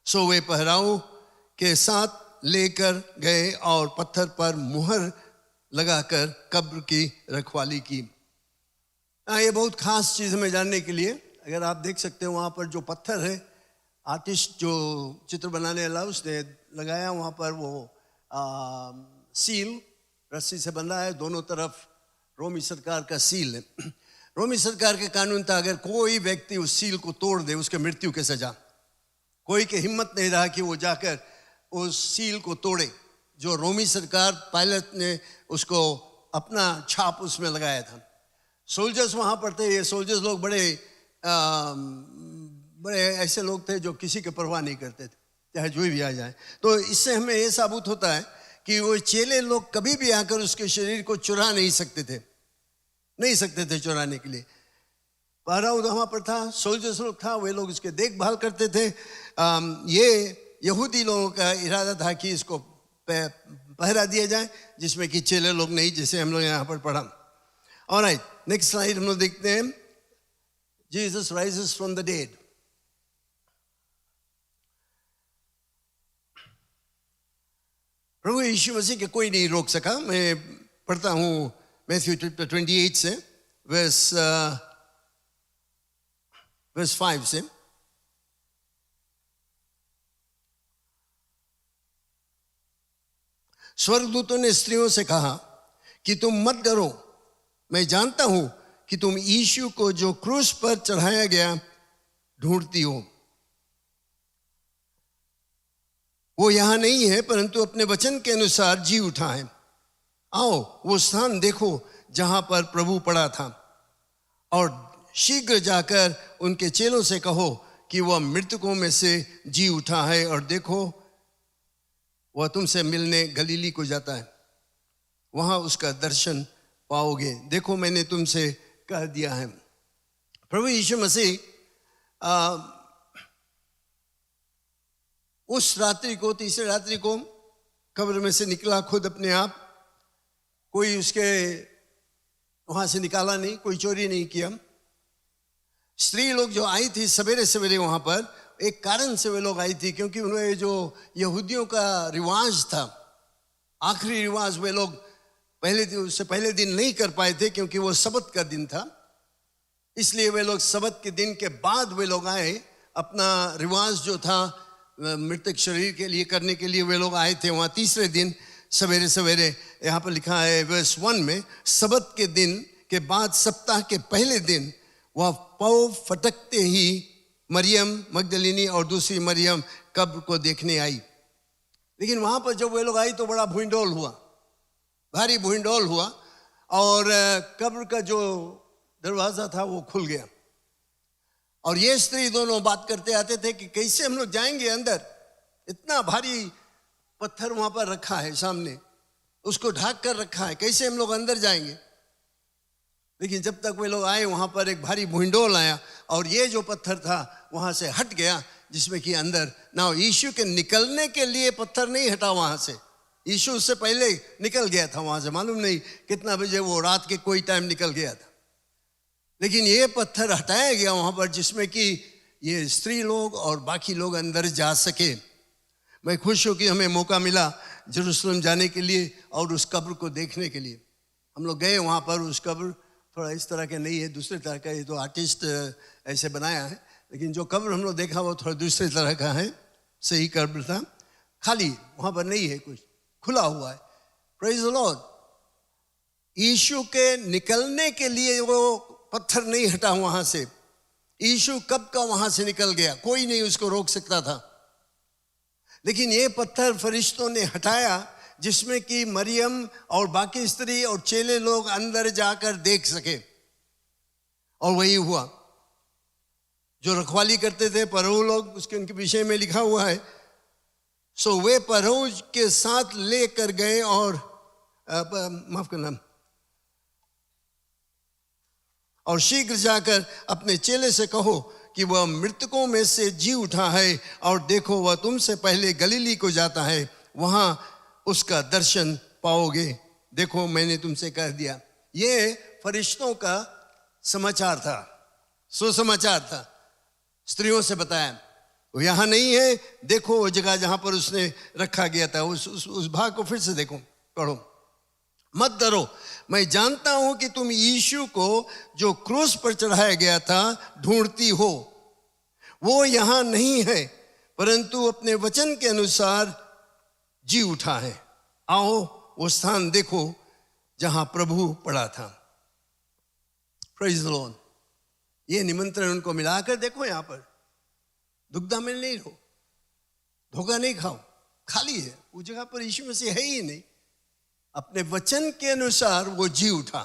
D: सो वे पहराऊ के साथ लेकर गए और पत्थर पर मुहर लगाकर कब्र की रखवाली की। ये बहुत खास चीज़ हमें जानने के लिए, अगर आप देख सकते हो वहाँ पर जो पत्थर है, आर्टिस्ट जो चित्र बनाने वाला उसने लगाया वहाँ पर वो सील रस्सी से बंधा है, दोनों तरफ रोमी सरकार का सील है। रोमी सरकार के कानून था, अगर कोई व्यक्ति उस सील को तोड़ दे उसके मृत्यु की सजा। कोई की हिम्मत नहीं रहा कि वो जाकर उस सील को तोड़े। जो रोमी सरकार पायलट ने उसको अपना छाप उसमें लगाया था। सोल्जर्स वहाँ पर थे। ये सोल्जर्स लोग बड़े ऐसे लोग थे जो किसी की परवाह नहीं करते थे, चाहे जो भी आ जाए। तो इससे हमें ये साबित होता है कि वो चेले लोग कभी भी आकर उसके शरीर को चुरा नहीं सकते थे चुराने के लिए। पहराऊ वहाँ पर था, सोल्जर्स लोग था, वे लोग इसके देखभाल करते थे। ये यहूदी लोगों का इरादा था कि इसको पहरा दिया जाए, जिसमें कि चेले लोग नहीं, जैसे हम लोग यहाँ पर पढ़ा। ऑलराइट, नेक्स्ट स्लाइड हम लोग देखते हैं। Jesus rises from the dead. प्रभु यीशु मसीह के कोई नहीं रोक सका। मैं पढ़ता हूँ मैथ्यू 28 से वर्स वर्स 5 से। स्वर्गदूतों ने स्त्रियों से कहा कि तुम मत डरो, मैं जानता हूं कि तुम यीशु को जो क्रूस पर चढ़ाया गया ढूंढती हो। वो यहां नहीं है, परंतु अपने वचन के अनुसार जी उठा है। आओ वो स्थान देखो जहां पर प्रभु पड़ा था, और शीघ्र जाकर उनके चेलों से कहो कि वह मृतकों में से जी उठा है, और देखो वह तुमसे मिलने गलीली को जाता है, वहां उसका दर्शन पाओगे। देखो मैंने तुमसे कह दिया है। प्रभु यीशु मसीह उस रात्रि को, तीसरी रात्रि को कब्र में से निकला खुद अपने आप। कोई उसके वहां से निकाला नहीं, कोई चोरी नहीं किया। स्त्री लोग जो आई थी सवेरे सवेरे वहां पर, एक कारण से वे लोग आई थी, क्योंकि उन्हें जो यहूदियों का रिवाज था, आखिरी रिवाज, वे लोग पहले दिन, उससे पहले दिन नहीं कर पाए थे, क्योंकि वो सबत का दिन था। इसलिए वे लोग सबत के दिन के बाद वे लोग आए। अपना रिवाज जो था मृतक शरीर के लिए करने के लिए वे लोग आए थे वहाँ तीसरे दिन सवेरे सवेरे। यहाँ पर लिखा है वर्स 1 में, सबत के दिन के बाद सप्ताह के पहले दिन वह पौ फटकते ही मरियम मगदलिनी और दूसरी मरियम कब्र को देखने आई। लेकिन वहाँ पर जब वे लोग आई तो बड़ा भूंडोल हुआ, भारी भूंडोल हुआ, और कब्र का जो दरवाज़ा था वो खुल गया। और ये स्त्री दोनों बात करते आते थे कि कैसे हम लोग जाएंगे अंदर, इतना भारी पत्थर वहाँ पर रखा है सामने, उसको ढाक कर रखा है, कैसे हम लोग अंदर जाएंगे। लेकिन जब तक वे लोग आए वहाँ पर एक भारी भूंडोल आया, और ये जो पत्थर था वहाँ से हट गया, जिसमें कि अंदर ना यीशु के निकलने के लिए पत्थर नहीं हटा वहाँ से। यीशु उससे पहले निकल गया था वहाँ से, मालूम नहीं कितना बजे, वो रात के कोई टाइम निकल गया था। लेकिन ये पत्थर हटाया गया वहाँ पर, जिसमें कि ये स्त्री लोग और बाकी लोग अंदर जा सके। मैं खुश हूँ कि हमें मौका मिला यरूशलेम जाने के लिए और उस कब्र को देखने के लिए। हम लोग गए वहाँ पर। उस कब्र थोड़ा इस तरह का नहीं है, दूसरे तरह का, ये तो आर्टिस्ट ऐसे बनाया है, लेकिन जो कब्र हम लोग देखा वो थोड़ा दूसरे तरह का है। सही कब्र था, खाली, वहाँ पर नहीं है कुछ, खुला हुआ है। Praise the Lord. यीशु के निकलने के लिए वो पत्थर नहीं हटा वहाँ से। यीशु कब का वहाँ से निकल गया, कोई नहीं उसको रोक सकता था। लेकिन ये पत्थर फरिश्तों ने हटाया, जिसमें कि मरियम और बाकी स्त्री और चेले लोग अंदर जाकर देख सके। और वही हुआ। जो रखवाली करते थे परोह लोग, उसके उनके विषय में लिखा हुआ है, सो वे परोह के साथ लेकर गए और माफ करना, और शीघ्र जाकर अपने चेले से कहो कि वह मृतकों में से जी उठा है, और देखो वह तुमसे पहले गलीली को जाता है, वहां उसका दर्शन पाओगे। देखो मैंने तुमसे कह दिया। ये फरिश्तों का समाचार था, सुसमाचार था। स्त्रियों से बताया वो यहाँ नहीं है, देखो वो जगह जहां पर उसने रखा गया था। उस भाग को फिर से देखो, पढ़ो। मत डरो, मैं जानता हूं कि तुम यीशु को जो क्रूस पर चढ़ाया गया था ढूंढती हो। वो यहां नहीं है, परंतु अपने वचन के अनुसार जी उठा है। आओ वो स्थान देखो जहां प्रभु पड़ा था। Praise the Lord. ये निमंत्रण उनको मिलाकर देखो, यहां पर दुग्धा में नहीं रहो, धोखा नहीं खाओ, खाली है उस जगह पर। यीशु मसीह है ही नहीं। अपने वचन के अनुसार वो जी उठा।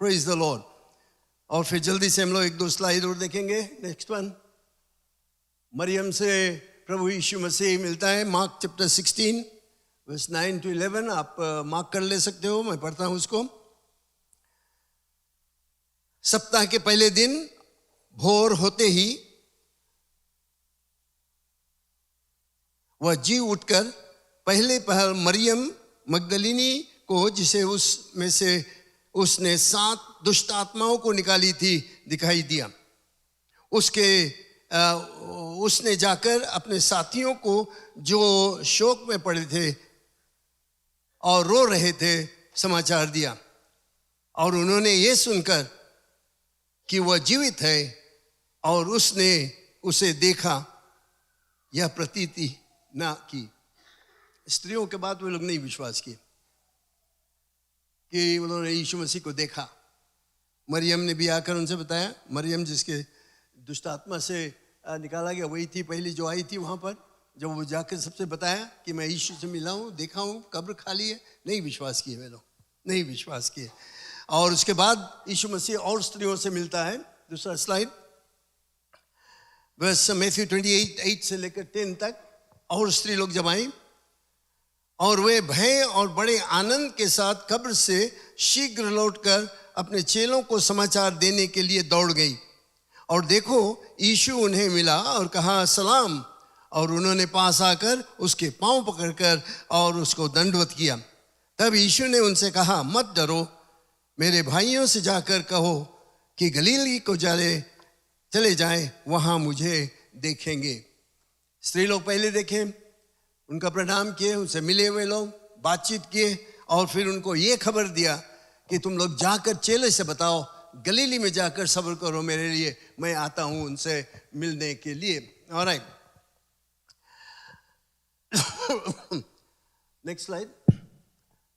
D: Praise the Lord. और फिर जल्दी से हम लोग एक दो स्लाइड और देखेंगे। नेक्स्ट वन, मरियम से प्रभु यीशु मसीह मिलता है। Mark chapter 16 verse 9 to 11। आप मार्क कर ले सकते हो, मैं पढ़ता हूं उसको। सप्ताह के पहले दिन भोर होते ही वह जी उठकर पहले पहल मरियम मगदलिनी को, जिसे उसमें से उसने 7 दुष्ट आत्माओं को निकाली थी, दिखाई दिया। उसने जाकर अपने साथियों को जो शोक में पड़े थे और रो रहे थे समाचार दिया। और उन्होंने ये सुनकर कि वह जीवित है और उसने उसे देखा, यह प्रतीति ना की। स्त्रियों के बाद वे लोग नहीं विश्वास किए कि उन्होंने यीशु मसीह को देखा। मरियम ने भी आकर उनसे बताया, मरियम जिसके दुष्ट आत्मा से निकाला गया वही थी, पहली जो आई थी वहाँ पर। जब वो जाकर सबसे बताया कि मैं यीशु से मिला हूँ, देखा हूँ, कब्र खाली है, नहीं विश्वास किए वे लोग, नहीं विश्वास किए। और उसके बाद यीशु मसीह और स्त्रियों से मिलता है। दूसरा स्लाइड, बस मैथ्यू 28 से लेकर 10 तक। और स्त्री लोग जब आई और वे भय और बड़े आनंद के साथ कब्र से शीघ्र लौटकर अपने चेलों को समाचार देने के लिए दौड़ गई। और देखो यीशु उन्हें मिला और कहा सलाम, और उन्होंने पास आकर उसके पांव पकड़कर और उसको दंडवत किया। तब यीशु ने उनसे कहा, मत डरो, मेरे भाइयों से जाकर कहो कि गलीली को चले जाएं, वहां मुझे देखेंगे। स्त्री लोग पहले देखे, उनका प्रणाम किए, उनसे मिले हुए लोग, बातचीत किए, और फिर उनको ये खबर दिया कि तुम लोग जाकर चेले से बताओ, गलीली में जाकर सब्र करो मेरे लिए, मैं आता हूं उनसे मिलने के लिए। Alright, next slide.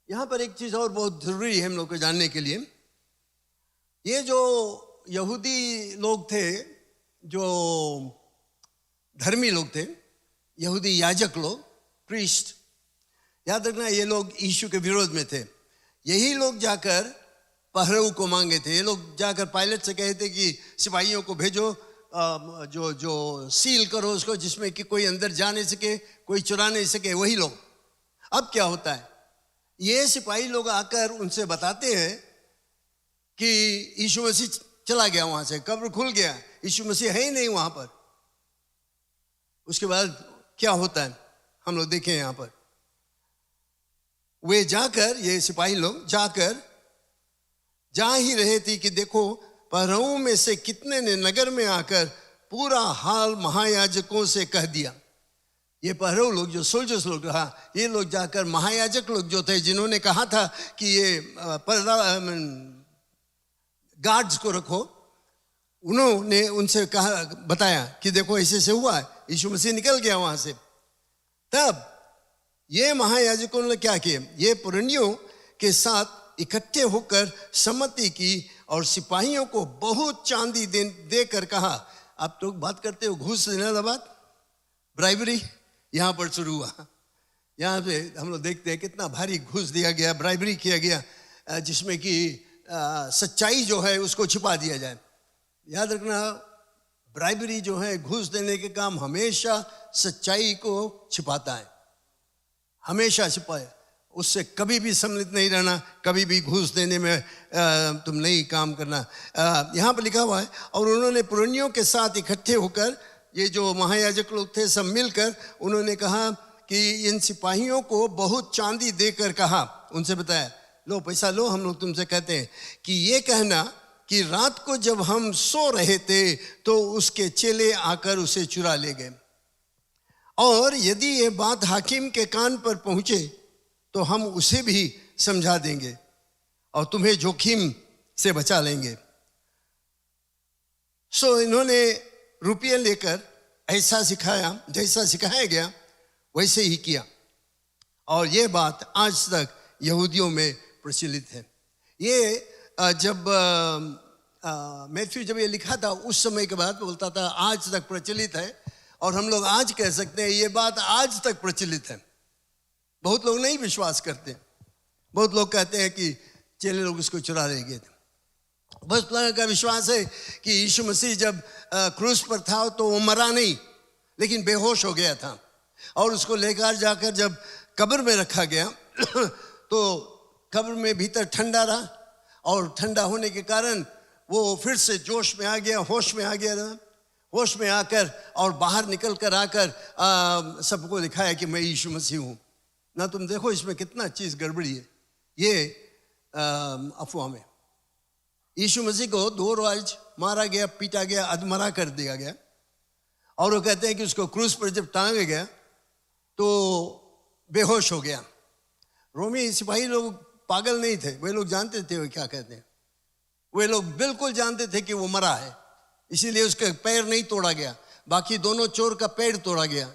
D: यहां पर एक चीज और बहुत जरूरी है हम लोग को जानने के लिए। ये जो यहूदी लोग थे, जो धर्मी लोग थे, यहूदी याजक लोग, प्रीस्ट, याद रखना ये लोग यीशु के विरोध में थे। यही लोग जाकर पहरऊ को मांगे थे। ये लोग जाकर पायलट से कहे थे कि सिपाहियों को भेजो, जो सील करो उसको, जिसमें कि कोई अंदर जा नहीं सके, कोई चुरा नहीं सके। वही लोग। अब क्या होता है, ये सिपाही लोग आकर उनसे बताते हैं कि यीशु मसीह चला गया वहां से, कब्र खुल गया, यीशु मसीह है ही नहीं वहां पर। उसके बाद क्या होता है हम लोग देखें यहां पर। वे जाकर, ये सिपाही लोग जाकर जा ही रहे थे कि देखो पहरऊ में से कितने ने नगर में आकर पूरा हाल महायाजकों से कह दिया। ये पहरऊ लोग, जो सोल्जर्स लोग रहा, ये लोग जाकर महायाजक लोग जो थे, जिन्होंने कहा था कि ये पर्दा गार्ड्स को रखो, उन्होंने उनसे कहा, बताया कि देखो ऐसे से हुआ है, यीशु मसीह निकल गया वहां से। तब ये महायाजकों ने क्या किया, ये पुरनियों के साथ इकट्ठे होकर सम्मति की और सिपाहियों को बहुत चांदी देकर कहा। आप तो बात करते हो घूस देने वाला बात, ब्राइबरी यहाँ पर शुरू हुआ। यहाँ पे हम लोग देखते हैं कितना भारी घूस दिया गया, ब्राइबरी किया गया, जिसमें कि सच्चाई जो है उसको छिपा दिया जाए। याद रखना, ब्राइबरी जो है, घूस देने के काम हमेशा सच्चाई को छिपाता है, हमेशा छिपाए। उससे कभी भी सम्मिलित नहीं रहना, कभी भी घूस देने में तुम नहीं काम करना। यहाँ पर लिखा हुआ है, और उन्होंने पुरनियों के साथ इकट्ठे होकर, ये जो महायाजक लोग थे सब मिलकर, उन्होंने कहा कि इन सिपाहियों को बहुत चांदी देकर कहा, उनसे बताया, लो पैसा लो, हम लोग तुमसे कहते हैं कि ये कहना कि रात को जब हम सो रहे थे तो उसके चेले आकर उसे चुरा ले गए, और यदि ये बात हाकिम के कान पर पहुंचे तो हम उसे भी समझा देंगे और तुम्हें जोखिम से बचा लेंगे। सो इन्होंने रुपये लेकर ऐसा सिखाया, जैसा सिखाया गया वैसे ही किया, और ये बात आज तक यहूदियों में प्रचलित है। ये जब मैथ्यू जब ये लिखा था उस समय के बाद बोलता था आज तक प्रचलित है, और हम लोग आज कह सकते हैं ये बात आज तक प्रचलित है। बहुत लोग नहीं विश्वास करते, बहुत लोग कहते हैं कि चेले लोग उसको चुरा ले गए थे। बस लोगों का विश्वास है कि यीशु मसीह जब क्रूस पर था तो वो मरा नहीं, लेकिन बेहोश हो गया था, और उसको लेकर जाकर जब कब्र में रखा गया तो कब्र में भीतर ठंडा रहा, और ठंडा होने के कारण वो फिर से जोश में आ गया, होश में आ गया। होश में आकर और बाहर निकल कर आकर सबको दिखाया कि मैं यीशु मसीह हूँ ना। तुम देखो इसमें कितना चीज़ गड़बड़ी है। ये अफवाह में यीशु मसीह को 2 रोज मारा गया, पीटा गया, अधमरा कर दिया गया, और वो कहते हैं कि उसको क्रूस पर जब टांगा गया तो बेहोश हो गया। रोमी सिपाही लोग पागल नहीं थे, वे लोग जानते थे वो क्या कहते हैं, वे लोग बिल्कुल जानते थे कि वो मरा है। इसीलिए उसका पैर नहीं तोड़ा गया, बाकी दोनों चोर का पैर तोड़ा गया,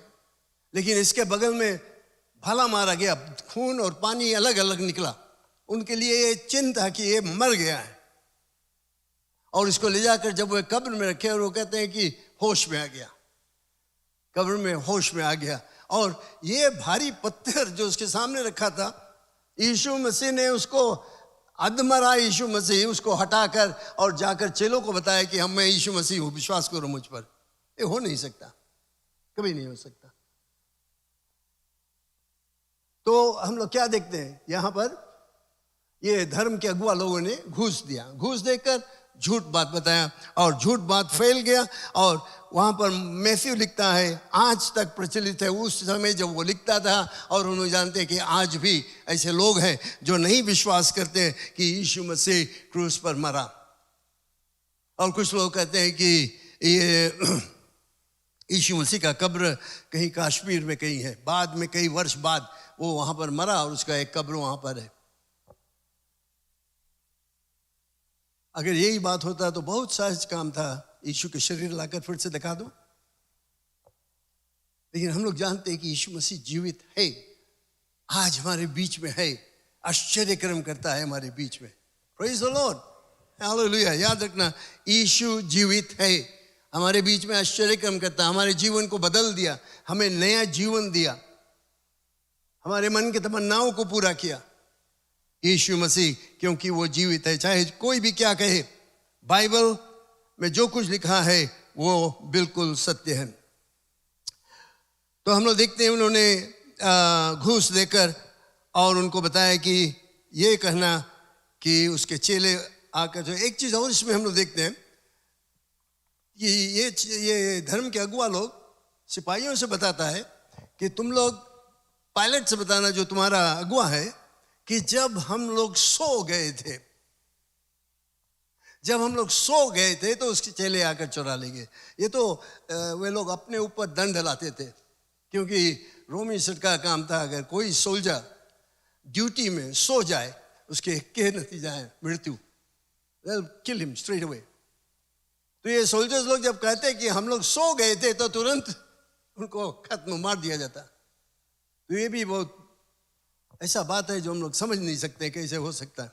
D: लेकिन इसके बगल में भाला मारा गया, खून और पानी अलग अलग निकला। उनके लिए ये चिन्ह था कि ये मर गया है। और इसको ले जाकर जब वो कब्र में रखे और वो कहते हैं कि होश में आ गया, कब्र में होश में आ गया। और ये भारी पत्थर जो उसके सामने रखा था, यीशु मसीह ने उसको, अधमरा यीशु मसीह उसको हटाकर और जाकर चेलों को बताया कि हम, मैं यीशु मसीह हूं, विश्वास करो मुझ पर। ये हो नहीं सकता, कभी नहीं हो सकता। तो हम लोग क्या देखते हैं यहां पर, ये धर्म के अगुआ लोगों ने घूस दिया, घूस देकर झूठ बात बताया और झूठ बात फैल गया। और वहां पर मैथ्यू लिखता है, आज तक प्रचलित है, उस समय जब वो लिखता था। और उन्होंने जानते हैं कि आज भी ऐसे लोग हैं जो नहीं विश्वास करते कि यीशु मसीह क्रूस पर मरा। और कुछ लोग कहते हैं कि ये यीशु मसीह का कब्र कहीं कश्मीर में कहीं है, बाद में कई वर्ष बाद वो वहां पर मरा और उसका एक कब्र वहां पर है। अगर यही बात होता तो बहुत सहज काम था, यीशु के शरीर लाकर फिर से दिखा दो। लेकिन हम लोग जानते हैं कि यीशु मसीह जीवित है, आज हमारे बीच में है, आश्चर्य कर्म करता है हमारे बीच में। Praise the Lord, hallelujah. याद रखना, यीशु जीवित है, हमारे बीच में आश्चर्य कर्म करता है, हमारे जीवन को बदल दिया, हमें नया जीवन दिया, हमारे मन की तमन्नाओं को पूरा किया। यीशु मसीह, क्योंकि वो जीवित है, चाहे कोई भी क्या कहे, बाइबल में जो कुछ लिखा है वो बिल्कुल सत्य है। तो हम लोग देखते हैं उन्होंने घूस देकर और उनको बताया कि ये कहना कि उसके चेले आकर, जो एक चीज और इसमें हम लोग देखते हैं कि ये धर्म के अगुआ लोग सिपाहियों से बताता है कि तुम लोग पायलट से बताना, जो तुम्हारा अगुआ है, कि जब हम लोग सो गए थे, जब हम लोग सो गए थे तो उसके चेले आकर चुरा ले गए। ये तो वे लोग अपने ऊपर दंड लाते थे, क्योंकि रोमी सरकार का काम था, अगर कोई सोल्जर ड्यूटी में सो जाए उसके क्या नतीजा है, मृत्यु, किल हिम स्ट्रेट अवे। तो ये सोल्जर्स लोग जब कहते कि हम लोग सो गए थे तो तुरंत उनको खत्म मार दिया जाता। तो ये भी बहुत ऐसा बात है जो हम लोग समझ नहीं सकते कैसे हो सकता है,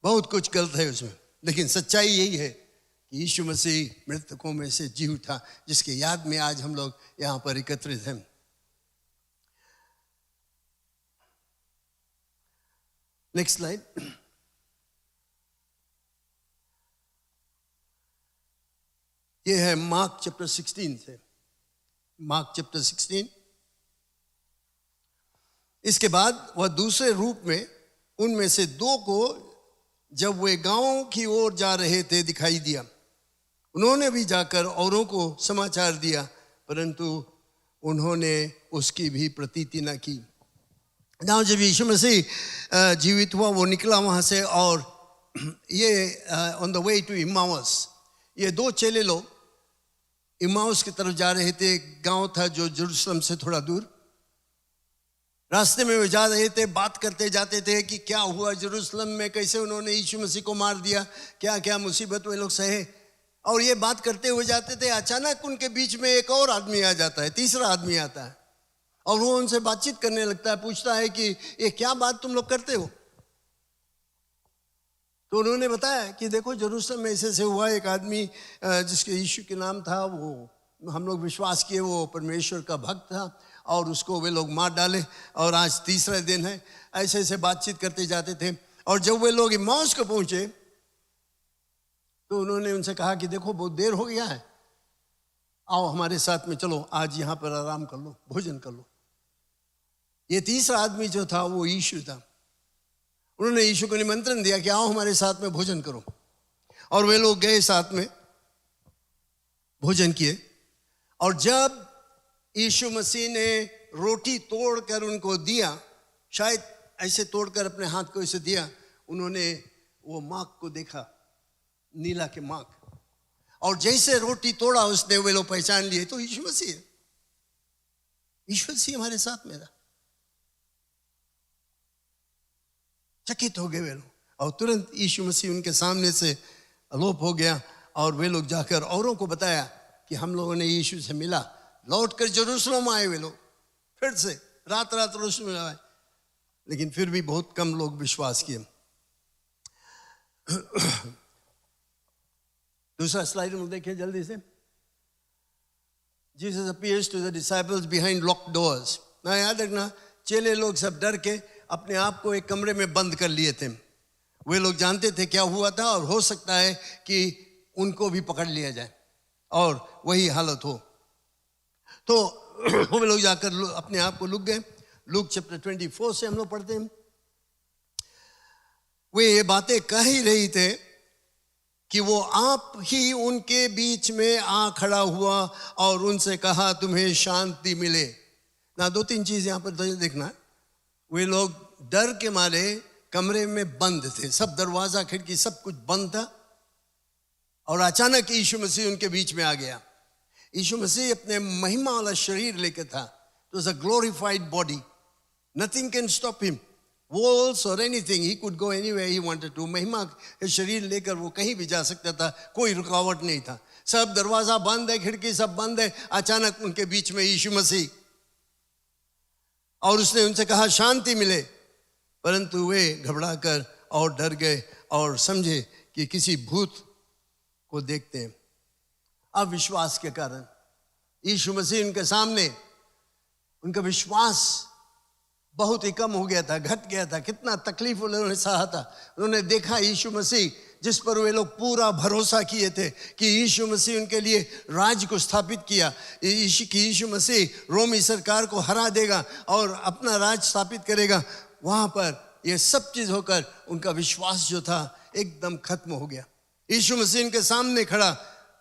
D: बहुत कुछ गलत है उसमें। लेकिन सच्चाई यही है कि यीशु मसीह मृतकों में से जी उठा, जिसके याद में आज हम लोग यहां पर एकत्रित हैं। Next slide. ये है मार्क चैप्टर 16 से, मार्क चैप्टर 16। इसके बाद वह दूसरे रूप में उनमें से दो को जब वे गांव की ओर जा रहे थे दिखाई दिया। उन्होंने भी जाकर औरों को समाचार दिया, परंतु उन्होंने उसकी भी प्रतीति न की। जहाँ जब यीशु मसीह जीवित हुआ, वो निकला वहाँ से, और ये on the way to Emmaus, ये दो चेले लोग इम्माउस की तरफ जा रहे थे। गांव था जो यरूशलेम से थोड़ा दूर। रास्ते में वे जा रहे थे, बात करते जाते थे कि क्या हुआ यरूशलेम में, कैसे उन्होंने यीशु मसीह को मार दिया, क्या क्या मुसीबत वे लोग सहे। और ये बात करते हुए जाते थे, अचानक उनके बीच में एक और आदमी आ जाता है, तीसरा आदमी आता है, और वो उनसे बातचीत करने लगता है, पूछता है कि ये क्या बात तुम लोग करते हो। तो उन्होंने बताया कि देखो यरूशलेम में ऐसे से हुआ, एक आदमी जिसके यीशु के नाम था, वो हम लोग विश्वास किए वो परमेश्वर का भक्त था, और उसको वे लोग मार डाले, और आज तीसरा दिन है। ऐसे ऐसे बातचीत करते जाते थे। और जब वे लोग इम्माउस को पहुंचे तो उन्होंने उनसे कहा कि देखो बहुत देर हो गया है, आओ हमारे साथ में चलो, आज यहाँ पर आराम कर लो, भोजन कर लो। ये तीसरा आदमी जो था वो यीशु था। उन्होंने यीशु को निमंत्रण दिया कि आओ हमारे साथ में भोजन करो, और वे लोग गए, साथ में भोजन किए। और जब यीशु मसीह ने रोटी तोड़कर उनको दिया, शायद ऐसे तोड़कर अपने हाथ को ऐसे दिया, उन्होंने वो मार्क को देखा, नीला के मार्क, और जैसे रोटी तोड़ा उसने, वे लोग पहचान लिए तो यीशु मसीह है। यीशु मसीह हमारे साथ में था। चकित हो गए वे लोग, और तुरंत यीशु मसीह उनके सामने से अलोप हो गया और वे लोग जाकर औरों को बताया कि हम लोगों ने यीशु से मिला। लौट कर यरूशलेम आए वे लोग, फिर से रात रात यरूशलेम आए, लेकिन फिर भी बहुत कम लोग विश्वास किए। दूसरा स्लाइड में देखिए जल्दी से। Jesus appears to the disciples behind locked doors. ना याद रखना, चेले लोग सब डर के अपने आप को एक कमरे में बंद कर लिए थे। वे लोग जानते थे क्या हुआ था और हो सकता है कि उनको भी पकड़ लिया जाए और वही हालत हो। तो वे लोग जाकर अपने आप को लुक गए। लूक चैप्टर 24 से हम लोग पढ़ते हैं। वे ये बातें कह ही रही थे कि वो आप ही उनके बीच में आ खड़ा हुआ और उनसे कहा तुम्हें शांति मिले। ना दो तीन चीज यहां पर देखना, वे लोग डर के मारे कमरे में बंद थे, सब दरवाजा खिड़की सब कुछ बंद था और अचानक यीशु मसीह उनके बीच में आ गया। यीशु मसीह अपने महिमा वाला शरीर लेकर था। It was a glorified body, nothing can stop him, walls or anything, he could go anywhere he wanted to। महिमा के शरीर लेकर वो कहीं भी जा सकता था, कोई रुकावट नहीं था। सब दरवाजा बंद है, खिड़की सब बंद है, अचानक उनके बीच में यीशु मसीह, और उसने उनसे कहा शांति मिले। परंतु वे घबरा कर और डर गए और समझे कि किसी भूत को देखते हैं। अविश्वास के कारण यीशु मसीह उनके सामने, उनका विश्वास बहुत ही कम हो गया था, घट गया था। कितना तकलीफ उन्होंने सहा था। उन्होंने देखा यीशु मसीह जिस पर वे लोग पूरा भरोसा किए थे कि यीशु मसीह उनके लिए राज को स्थापित किया, यीशु मसीह रोमी सरकार को हरा देगा और अपना राज स्थापित करेगा। वहां पर ये सब चीज होकर उनका विश्वास जो था एकदम खत्म हो गया। यीशु मसीह उनके सामने खड़ा,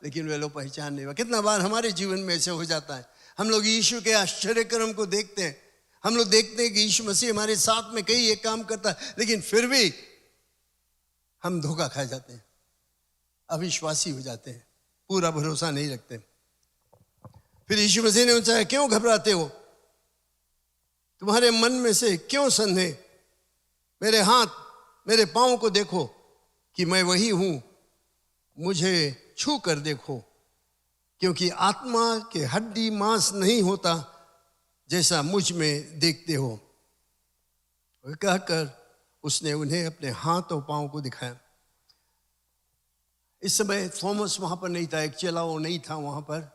D: लेकिन वे लोग पहचान नहीं हुआ। कितना बार हमारे जीवन में ऐसे हो जाता है, हम लोग यीशु के आश्चर्य कर्म को देखते हैं, हम लोग देखते हैं कि यीशु मसीह हमारे साथ में कई एक काम करता है, लेकिन फिर भी हम धोखा खा जाते हैं, अविश्वासी हो जाते हैं, पूरा भरोसा नहीं रखते। फिर यीशु मसीह ने उनसे क्यों घबराते हो, तुम्हारे मन में से क्यों संदेह, मेरे हाथ मेरे पांव को देखो कि मैं वही हूं, मुझे छू कर देखो, क्योंकि आत्मा के हड्डी मांस नहीं होता जैसा मुझ में देखते हो। कहकर उसने उन्हें अपने हाथ और पांव को दिखाया। इस समय थॉमस वहां पर नहीं था, एक चेला वो नहीं था वहां पर।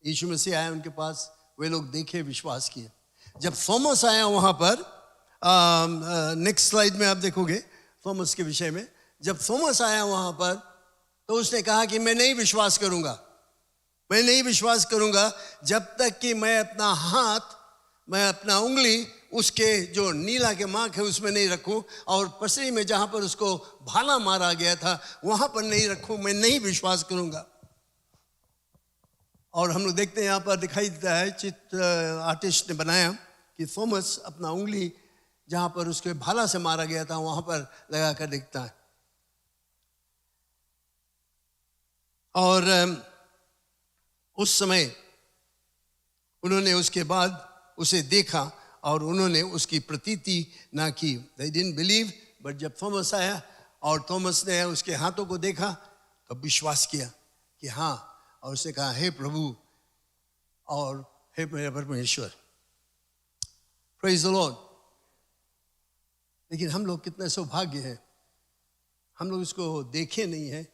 D: यीशु मसीह आया उनके पास, वे लोग देखे, विश्वास किए। जब थॉमस आया वहां पर, नेक्स्ट स्लाइड में आप देखोगे थॉमस के विषय में। जब थॉमस आया वहां पर तो उसने कहा कि मैं नहीं विश्वास करूंगा, मैं नहीं विश्वास करूंगा जब तक कि मैं अपना हाथ, मैं अपना उंगली उसके जो नीला के मार्क है उसमें नहीं रखूं और पसली में जहां पर उसको भाला मारा गया था वहां पर नहीं रखूं, मैं नहीं विश्वास करूंगा। और हम लोग देखते हैं यहां पर दिखाई देता है, चित्र आर्टिस्ट ने बनाया कि थॉमस अपना उंगली जहां पर उसके भाला से मारा गया था वहां पर लगा कर देखता है। और उस समय उन्होंने उसके बाद उसे देखा और उन्होंने उसकी प्रतीति ना की। They didn't believe, but जब थॉमस आया और थॉमस ने उसके हाथों को देखा तो विश्वास किया कि हाँ, और उसने कहा हे प्रभु और हे मेरा परमेश्वर, प्रेज द लॉर्ड। लेकिन हम लोग कितने सौभाग्य हैं, हम लोग उसको देखे नहीं है,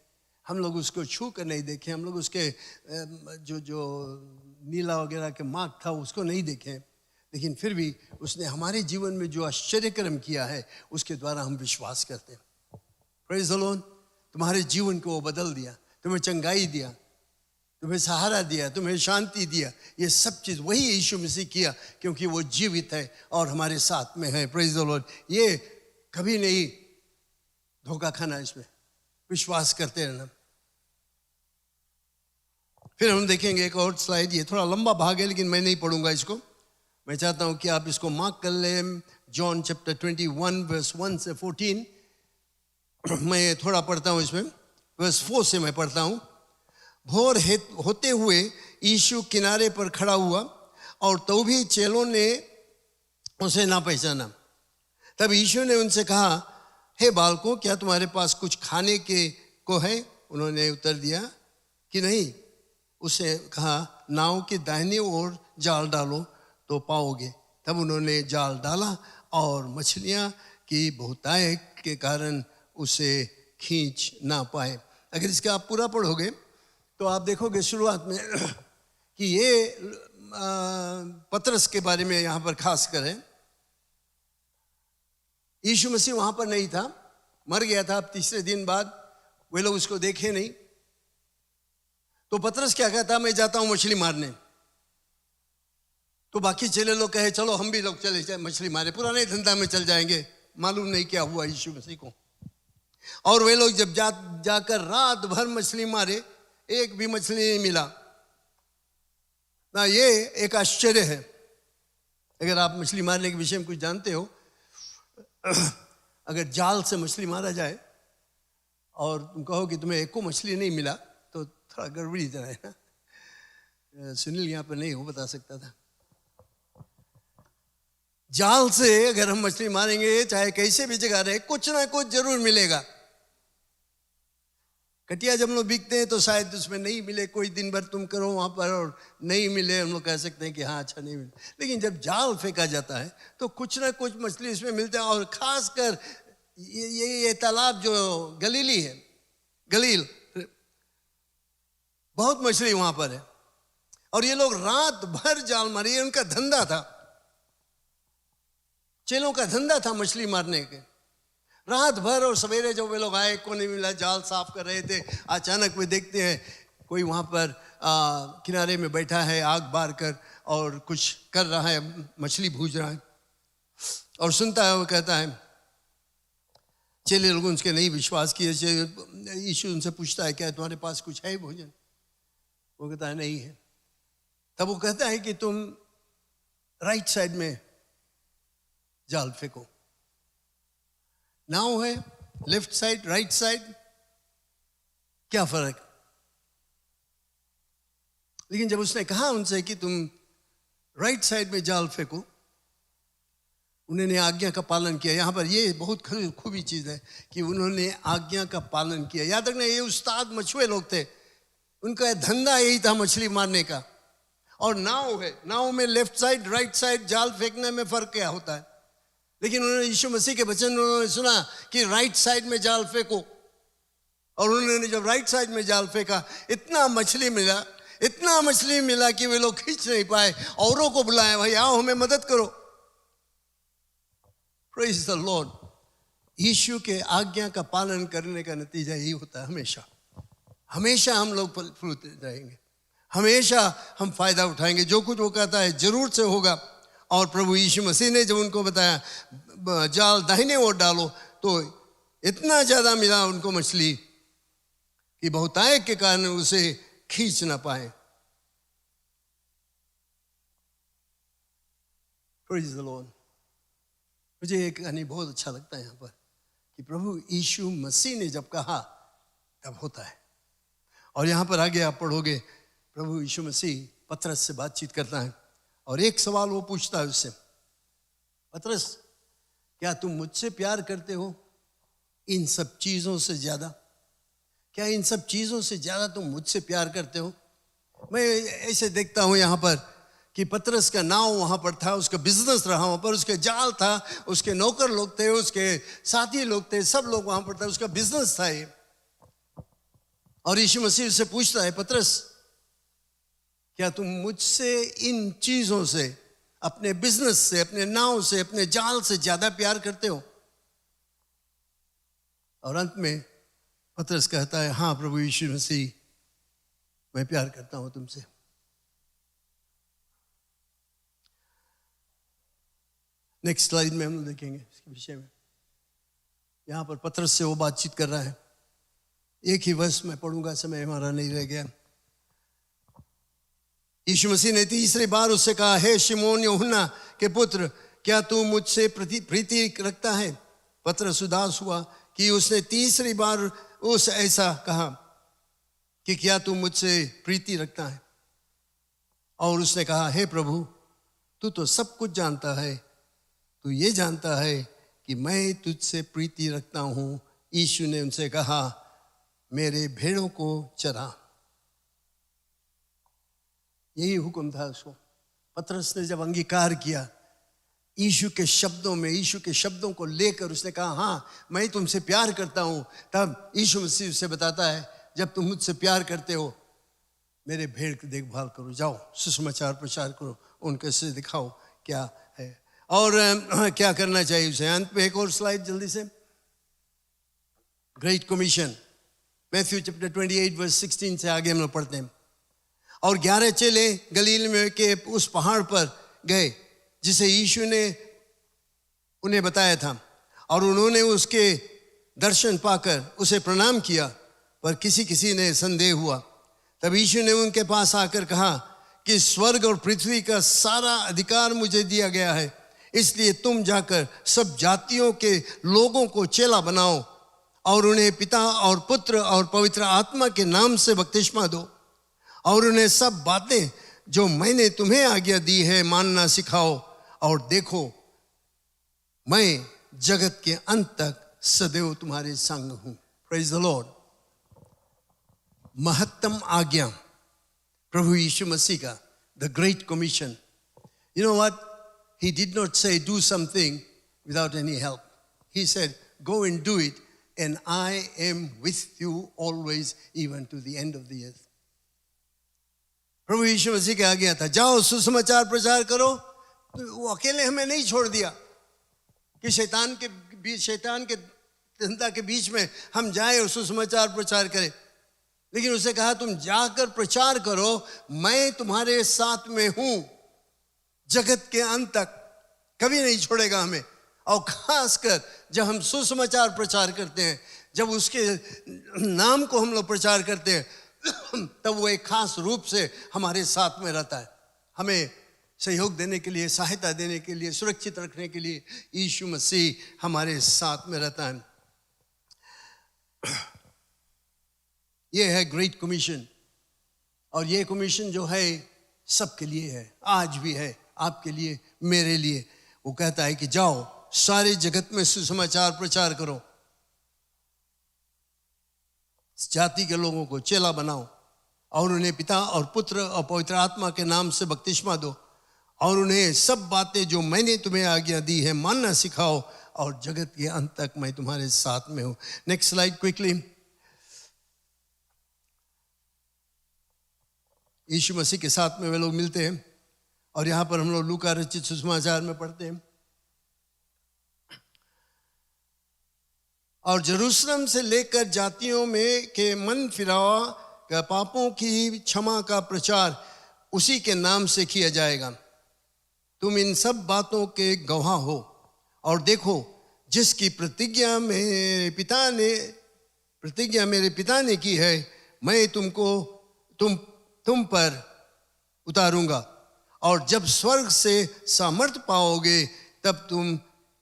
D: हम लोग उसको छू कर नहीं देखे, हम लोग उसके जो नीला वगैरह के मार्क था उसको नहीं देखे, लेकिन फिर भी उसने हमारे जीवन में जो आश्चर्य कर्म किया है उसके द्वारा हम विश्वास करते हैं। Praise the Lord. तुम्हारे जीवन को वो बदल दिया, तुम्हें चंगाई दिया, तुम्हें सहारा दिया, तुम्हें शांति दिया। ये सब चीज़ वही यीशु मसीह किया, क्योंकि वो जीवित है और हमारे साथ में है। Praise the Lord. ये कभी नहीं धोखा खाना, इसमें विश्वास करते रहना। फिर हम देखेंगे एक और स्लाइड, ये थोड़ा लंबा भाग है लेकिन मैं नहीं पढ़ूंगा इसको। मैं चाहता हूं कि आप इसको मार्क कर लें। जॉन चैप्टर 21 वर्स 1 से 14 मैं थोड़ा पढ़ता हूं, इसमें वर्स 4 से मैं पढ़ता हूं। भोर होते हुए यीशु किनारे पर खड़ा हुआ और तो भी चेलों ने उसे ना पहचाना। तब यीशु ने उनसे कहा, हे बालकों, क्या तुम्हारे पास कुछ खाने के को है? उन्होंने उत्तर दिया कि नहीं। उसे कहा, नाव के दाहिनी ओर जाल डालो तो पाओगे। तब उन्होंने जाल डाला और मछलियां की बहुतायत के कारण उसे खींच ना पाए। अगर इसका आप पूरा पढ़ोगे तो आप देखोगे शुरुआत में कि ये पतरस के बारे में यहाँ पर खास कर है। यीशु मसीह वहाँ पर नहीं था, मर गया था। अब तीसरे दिन बाद वे लोग उसको देखे नहीं। तो पतरस क्या कहता, मैं जाता हूँ मछली मारने। तो बाकी चेले लोग कहे, चलो हम भी लोग चले जाए मछली मारे, पुराने धंधा में चल जाएंगे। मालूम नहीं क्या हुआ यीशु मसीह को। और वे लोग जब जाकर रात भर मछली मारे, एक भी मछली नहीं मिला ना। ये एक आश्चर्य है। अगर आप मछली मारने के विषय में कुछ जानते हो, अगर जाल से मछली मारा जाए और तुम कहो कि तुम्हें एको मछली नहीं मिला तो थोड़ा गड़बड़ी तरह है ना। सुनील यहाँ पर नहीं हो बता सकता था। जाल से अगर हम मछली मारेंगे, चाहे कैसे भी जगह रहे, कुछ ना कुछ जरूर मिलेगा। कटिया जब लोग बिकते हैं तो शायद उसमें नहीं मिले, कोई दिन भर तुम करो वहां पर और नहीं मिले, हम लोग कह सकते हैं कि हाँ अच्छा नहीं मिले। लेकिन जब जाल फेंका जाता है तो कुछ ना कुछ मछली इसमें मिलता है। और खासकर ये तालाब जो गलीली है, गलील, बहुत मछली वहां पर है। और ये लोग रात भर जाल मारे, ये उनका धंधा था। चेलों का धंधा था मछली मारने के। रात भर और सवेरे जब वे लोग आए, को नहीं मिला, जाल साफ कर रहे थे, अचानक वे देखते हैं कोई वहाँ पर किनारे में बैठा है, आग बार कर और कुछ कर रहा है, मछली भूज रहा है। और सुनता है, वो कहता है, चेले लोग उसके नहीं विश्वास किए। यीशु उनसे पूछता है, क्या तुम्हारे पास कुछ है भोजन? वो कहता है नहीं है। तब वो कहता है कि तुम राइट साइड में जाल फेंको। नाव है, लेफ्ट साइड, राइट साइड, क्या फर्क? लेकिन जब उसने कहा उनसे कि तुम राइट साइड में जाल फेंको, उन्होंने आज्ञा का पालन किया। यहां पर ये बहुत खूबी चीज है कि उन्होंने आज्ञा का पालन किया। याद रखना, ये उस्ताद मछुए लोग थे, उनका धंधा यही था मछली मारने का। और नाव है, नाव में लेफ्ट साइड राइट साइड जाल फेंकने में फर्क क्या होता है? लेकिन उन्होंने यीशु मसीह के वचन उन्होंने सुना कि राइट साइड में जाल फेंको। और उन्होंने जब राइट साइड में जाल फेंका, इतना मछली मिला कि वे लोग खींच नहीं पाए। औरों को बुलाया, भाई आओ हमें मदद करो। Praise the Lord. यीशु के आज्ञा का पालन करने का नतीजा यही होता है। हमेशा हमेशा हम लोग फलते रहेंगे, हमेशा हम फायदा उठाएंगे। जो कुछ वो कहता है जरूर से होगा। और प्रभु यीशु मसीह ने जब उनको बताया जाल दाहिने ओर डालो, तो इतना ज्यादा मिला उनको मछली कि बहुतायत के कारण उसे खींच ना पाए। Praise the Lord. मुझे एक कहानी बहुत अच्छा लगता है यहाँ पर कि प्रभु यीशु मसीह ने जब कहा तब होता है। और यहाँ पर आगे आप पढ़ोगे, प्रभु यीशु मसीह पतरस से बातचीत करता है और एक सवाल वो पूछता है उससे, पतरस क्या तुम मुझसे प्यार करते हो इन सब चीजों से ज्यादा? क्या इन सब चीजों से ज्यादा तुम मुझसे प्यार करते हो? मैं ऐसे देखता हूं यहाँ पर कि पतरस का नाव वहां पर था, उसका बिजनेस रहा वहां पर, उसके जाल था, उसके नौकर लोग थे, उसके साथी लोग थे, सब लोग वहां पर था, उसका बिजनेस था ये। और यीशु मसीह से पूछता है, पतरस क्या तुम मुझसे इन चीजों से, अपने बिजनेस से, अपने नाव से, अपने जाल से ज्यादा प्यार करते हो? और अंत में पतरस कहता है, हाँ प्रभु यीशु मसीह, मैं प्यार करता हूं तुमसे। नेक्स्ट स्लाइड में हम लोग देखेंगे इसके विषय में। यहां पर पतरस से वो बातचीत कर रहा है। एक ही वर्ष में पढ़ूंगा, समय हमारा नहीं रह गया। यीशु मसीह ने तीसरी बार उससे कहा, हे शिमोन यूहन्ना के पुत्र, क्या तू मुझसे प्रीति रखता है? पतरस उदास हुआ कि उसने तीसरी बार उस ऐसा कहा कि क्या तू मुझसे प्रीति रखता है? और उसने कहा, हे प्रभु, तू तो सब कुछ जानता है, तू ये जानता है कि मैं तुझसे प्रीति रखता हूँ। यीशु ने उनसे कहा, मेरे भेड़ों को चरा। यही हुक्म था उसको। पतरस ने जब अंगीकार किया यीशु के शब्दों में, यीशु के शब्दों को लेकर उसने कहा, हाँ मैं तुमसे प्यार करता हूँ, तब यीशु मसीह उसे बताता है, जब तुम मुझसे प्यार करते हो मेरे भेड़ की देखभाल करो, जाओ सुसमाचार प्रचार करो, उनके से दिखाओ क्या है और क्या करना चाहिए उसे। अंत में एक और स्लाइड जल्दी से। Great commission, Matthew chapter 28 verse 16 से आगे हम लोग पढ़ते हैं। और 11 चेले गलील में के उस पहाड़ पर गए जिसे यीशु ने उन्हें बताया था, और उन्होंने उसके दर्शन पाकर उसे प्रणाम किया, पर किसी किसी ने संदेह हुआ। तब यीशु ने उनके पास आकर कहा कि स्वर्ग और पृथ्वी का सारा अधिकार मुझे दिया गया है, इसलिए तुम जाकर सब जातियों के लोगों को चेला बनाओ और उन्हें पिता और पुत्र और पवित्र आत्मा के नाम से बपतिस्मा दो, और उन्हें सब बातें जो मैंने तुम्हें आज्ञा दी है मानना सिखाओ, और देखो मैं जगत के अंत तक सदैव तुम्हारे संग हूं। Praise the Lord. महत्तम आज्ञा प्रभु यीशु मसीह का, the great commission. You know what, he did not say do something without any help. He said go and do it, and I am with you always, even to the end of the earth. प्रभु यीशु मसीह की आज्ञा था, जाओ सुसमाचार प्रचार करो। तो वो अकेले हमें नहीं छोड़ दिया कि शैतान के धंधा के बीच में हम जाए और सुसमाचार प्रचार करें, लेकिन उसे कहा तुम जाकर प्रचार करो, मैं तुम्हारे साथ में हूं जगत के अंत तक, कभी नहीं छोड़ेगा हमें। और खासकर जब हम सुसमाचार प्रचार करते हैं, जब उसके नाम को हम लोग प्रचार करते हैं, तब वो एक खास रूप से हमारे साथ में रहता है। हमें सहयोग देने के लिए, सहायता देने के लिए, सुरक्षित रखने के लिए यीशु मसीह हमारे साथ में रहता है। ये है ग्रेट कमीशन, और ये कमीशन जो है सबके लिए है, आज भी है, आपके लिए, मेरे लिए। वो कहता है कि जाओ सारे जगत में सुसमाचार प्रचार करो, जाति के लोगों को चेला बनाओ, और उन्हें पिता और पुत्र और पवित्र आत्मा के नाम से बपतिस्मा दो, और उन्हें सब बातें जो मैंने तुम्हें आज्ञा दी है मानना सिखाओ, और जगत के अंत तक मैं तुम्हारे साथ में हूं। Next slide quickly. Yeshu Masih के साथ में वे लोग मिलते हैं, और यहां पर हम लोग लूका रचित सुसमाचार में पढ़ते हैं। और जेरूशलेम से लेकर जातियों में के मन फिरावा का, पापों की क्षमा का प्रचार उसी के नाम से किया जाएगा। तुम इन सब बातों के गवाह हो, और देखो जिसकी प्रतिज्ञा मेरे पिता ने की है, मैं तुम पर उतारूंगा, और जब स्वर्ग से सामर्थ पाओगे तब तुम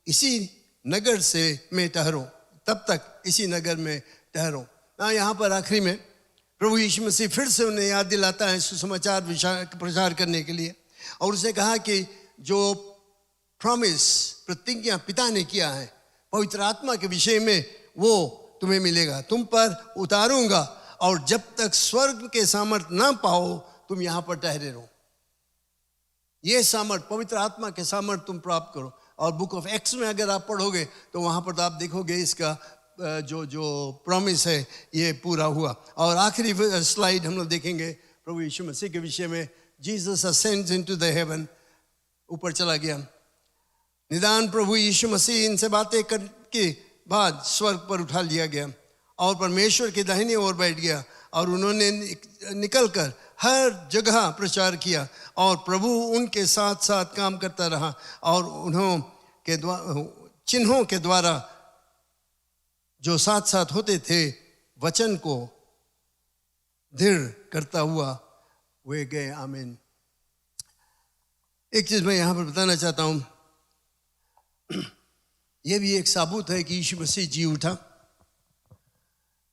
D: इसी नगर से में ठहरो, तब तक इसी नगर में ठहरो। यहाँ पर आखिरी में प्रभु यीशु मसीह फिर से उन्हें याद दिलाता है सुसमाचार प्रचार करने के लिए, और उसने कहा कि जो प्रॉमिस, प्रतिज्ञा पिता ने किया है पवित्र आत्मा के विषय में, वो तुम्हें मिलेगा। तुम पर उतारूंगा, और जब तक स्वर्ग के सामर्थ ना पाओ तुम यहाँ पर ठहरे रहो। ये सामर्थ, पवित्र आत्मा के सामर्थ तुम प्राप्त करो। और बुक ऑफ एक्ट्स में अगर आप पढ़ोगे तो वहाँ पर तो आप देखोगे इसका जो प्रॉमिस है ये पूरा हुआ। और आखिरी स्लाइड हम लोग देखेंगे प्रभु यीशु मसीह के विषय में। Jesus ascends into the haven, ऊपर चला गया। निदान प्रभु यीशु मसीह इनसे बातें करके बाद स्वर्ग पर उठा लिया गया और परमेश्वर के दाहिने ओर बैठ गया, और उन्होंने निकलकर हर जगह प्रचार किया, और प्रभु उनके साथ साथ काम करता रहा, और चिन्हों के द्वारा जो साथ साथ होते थे वचन को दृढ़ करता हुआ वे गए। आमीन। एक चीज मैं यहां पर बताना चाहता हूं, यह भी एक साबूत है कि यीशु मसीह जी उठा,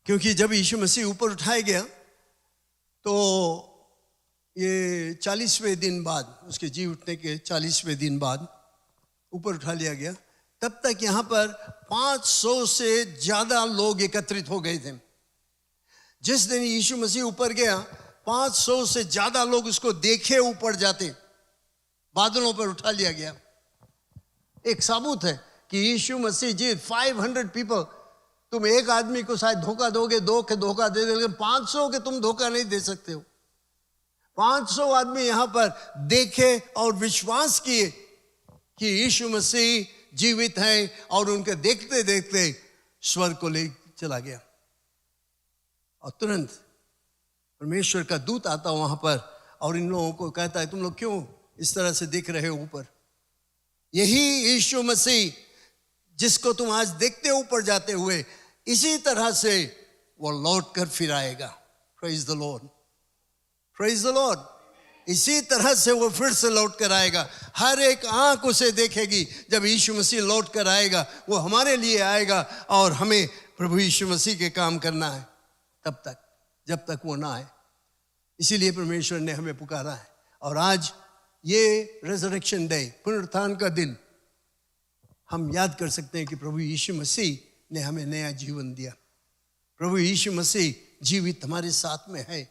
D: क्योंकि जब यीशु मसीह ऊपर उठाया गया तो ये 40वें दिन बाद, उसके जी उठने के 40वें दिन बाद ऊपर उठा लिया गया। तब तक यहाँ पर 500 से ज्यादा लोग एकत्रित हो गए थे। जिस दिन यीशु मसीह ऊपर गया 500 से ज्यादा लोग उसको देखे ऊपर जाते, बादलों पर उठा लिया गया। एक सबूत है कि यीशु मसीह जी 500 पीपल, तुम एक आदमी को शायद धोखा दोगे, दो के धोखा दे दोगे, 500 के तुम धोखा नहीं दे सकते हो। 500 आदमी यहां पर देखे और विश्वास किए कि यीशु मसीह जीवित हैं, और उनके देखते देखते स्वर्ग को ले चला गया। और तुरंत परमेश्वर का दूत आता वहां पर और इन लोगों को कहता है, तुम लोग क्यों इस तरह से देख रहे हो ऊपर? यही यीशु मसीह जिसको तुम आज देखते हो ऊपर जाते हुए, इसी तरह से वो लौट कर फिर आएगा। Praise the Lord, praise the Lord. इसी तरह से वो फिर से लौट कर आएगा। हर एक आंख उसे देखेगी। जब यीशु मसीह लौट कर आएगा, वो हमारे लिए आएगा और हमें प्रभु यीशु मसीह के काम करना है तब तक, जब तक वो ना आए। इसीलिए परमेश्वर ने हमें पुकारा है। और आज ये रेजरेक्शन डे, पुनरुत्थान का दिन, हम याद कर सकते हैं कि प्रभु यीशु मसीह ने हमें नया जीवन दिया। प्रभु यीशु मसीह जीवित हमारे साथ में है।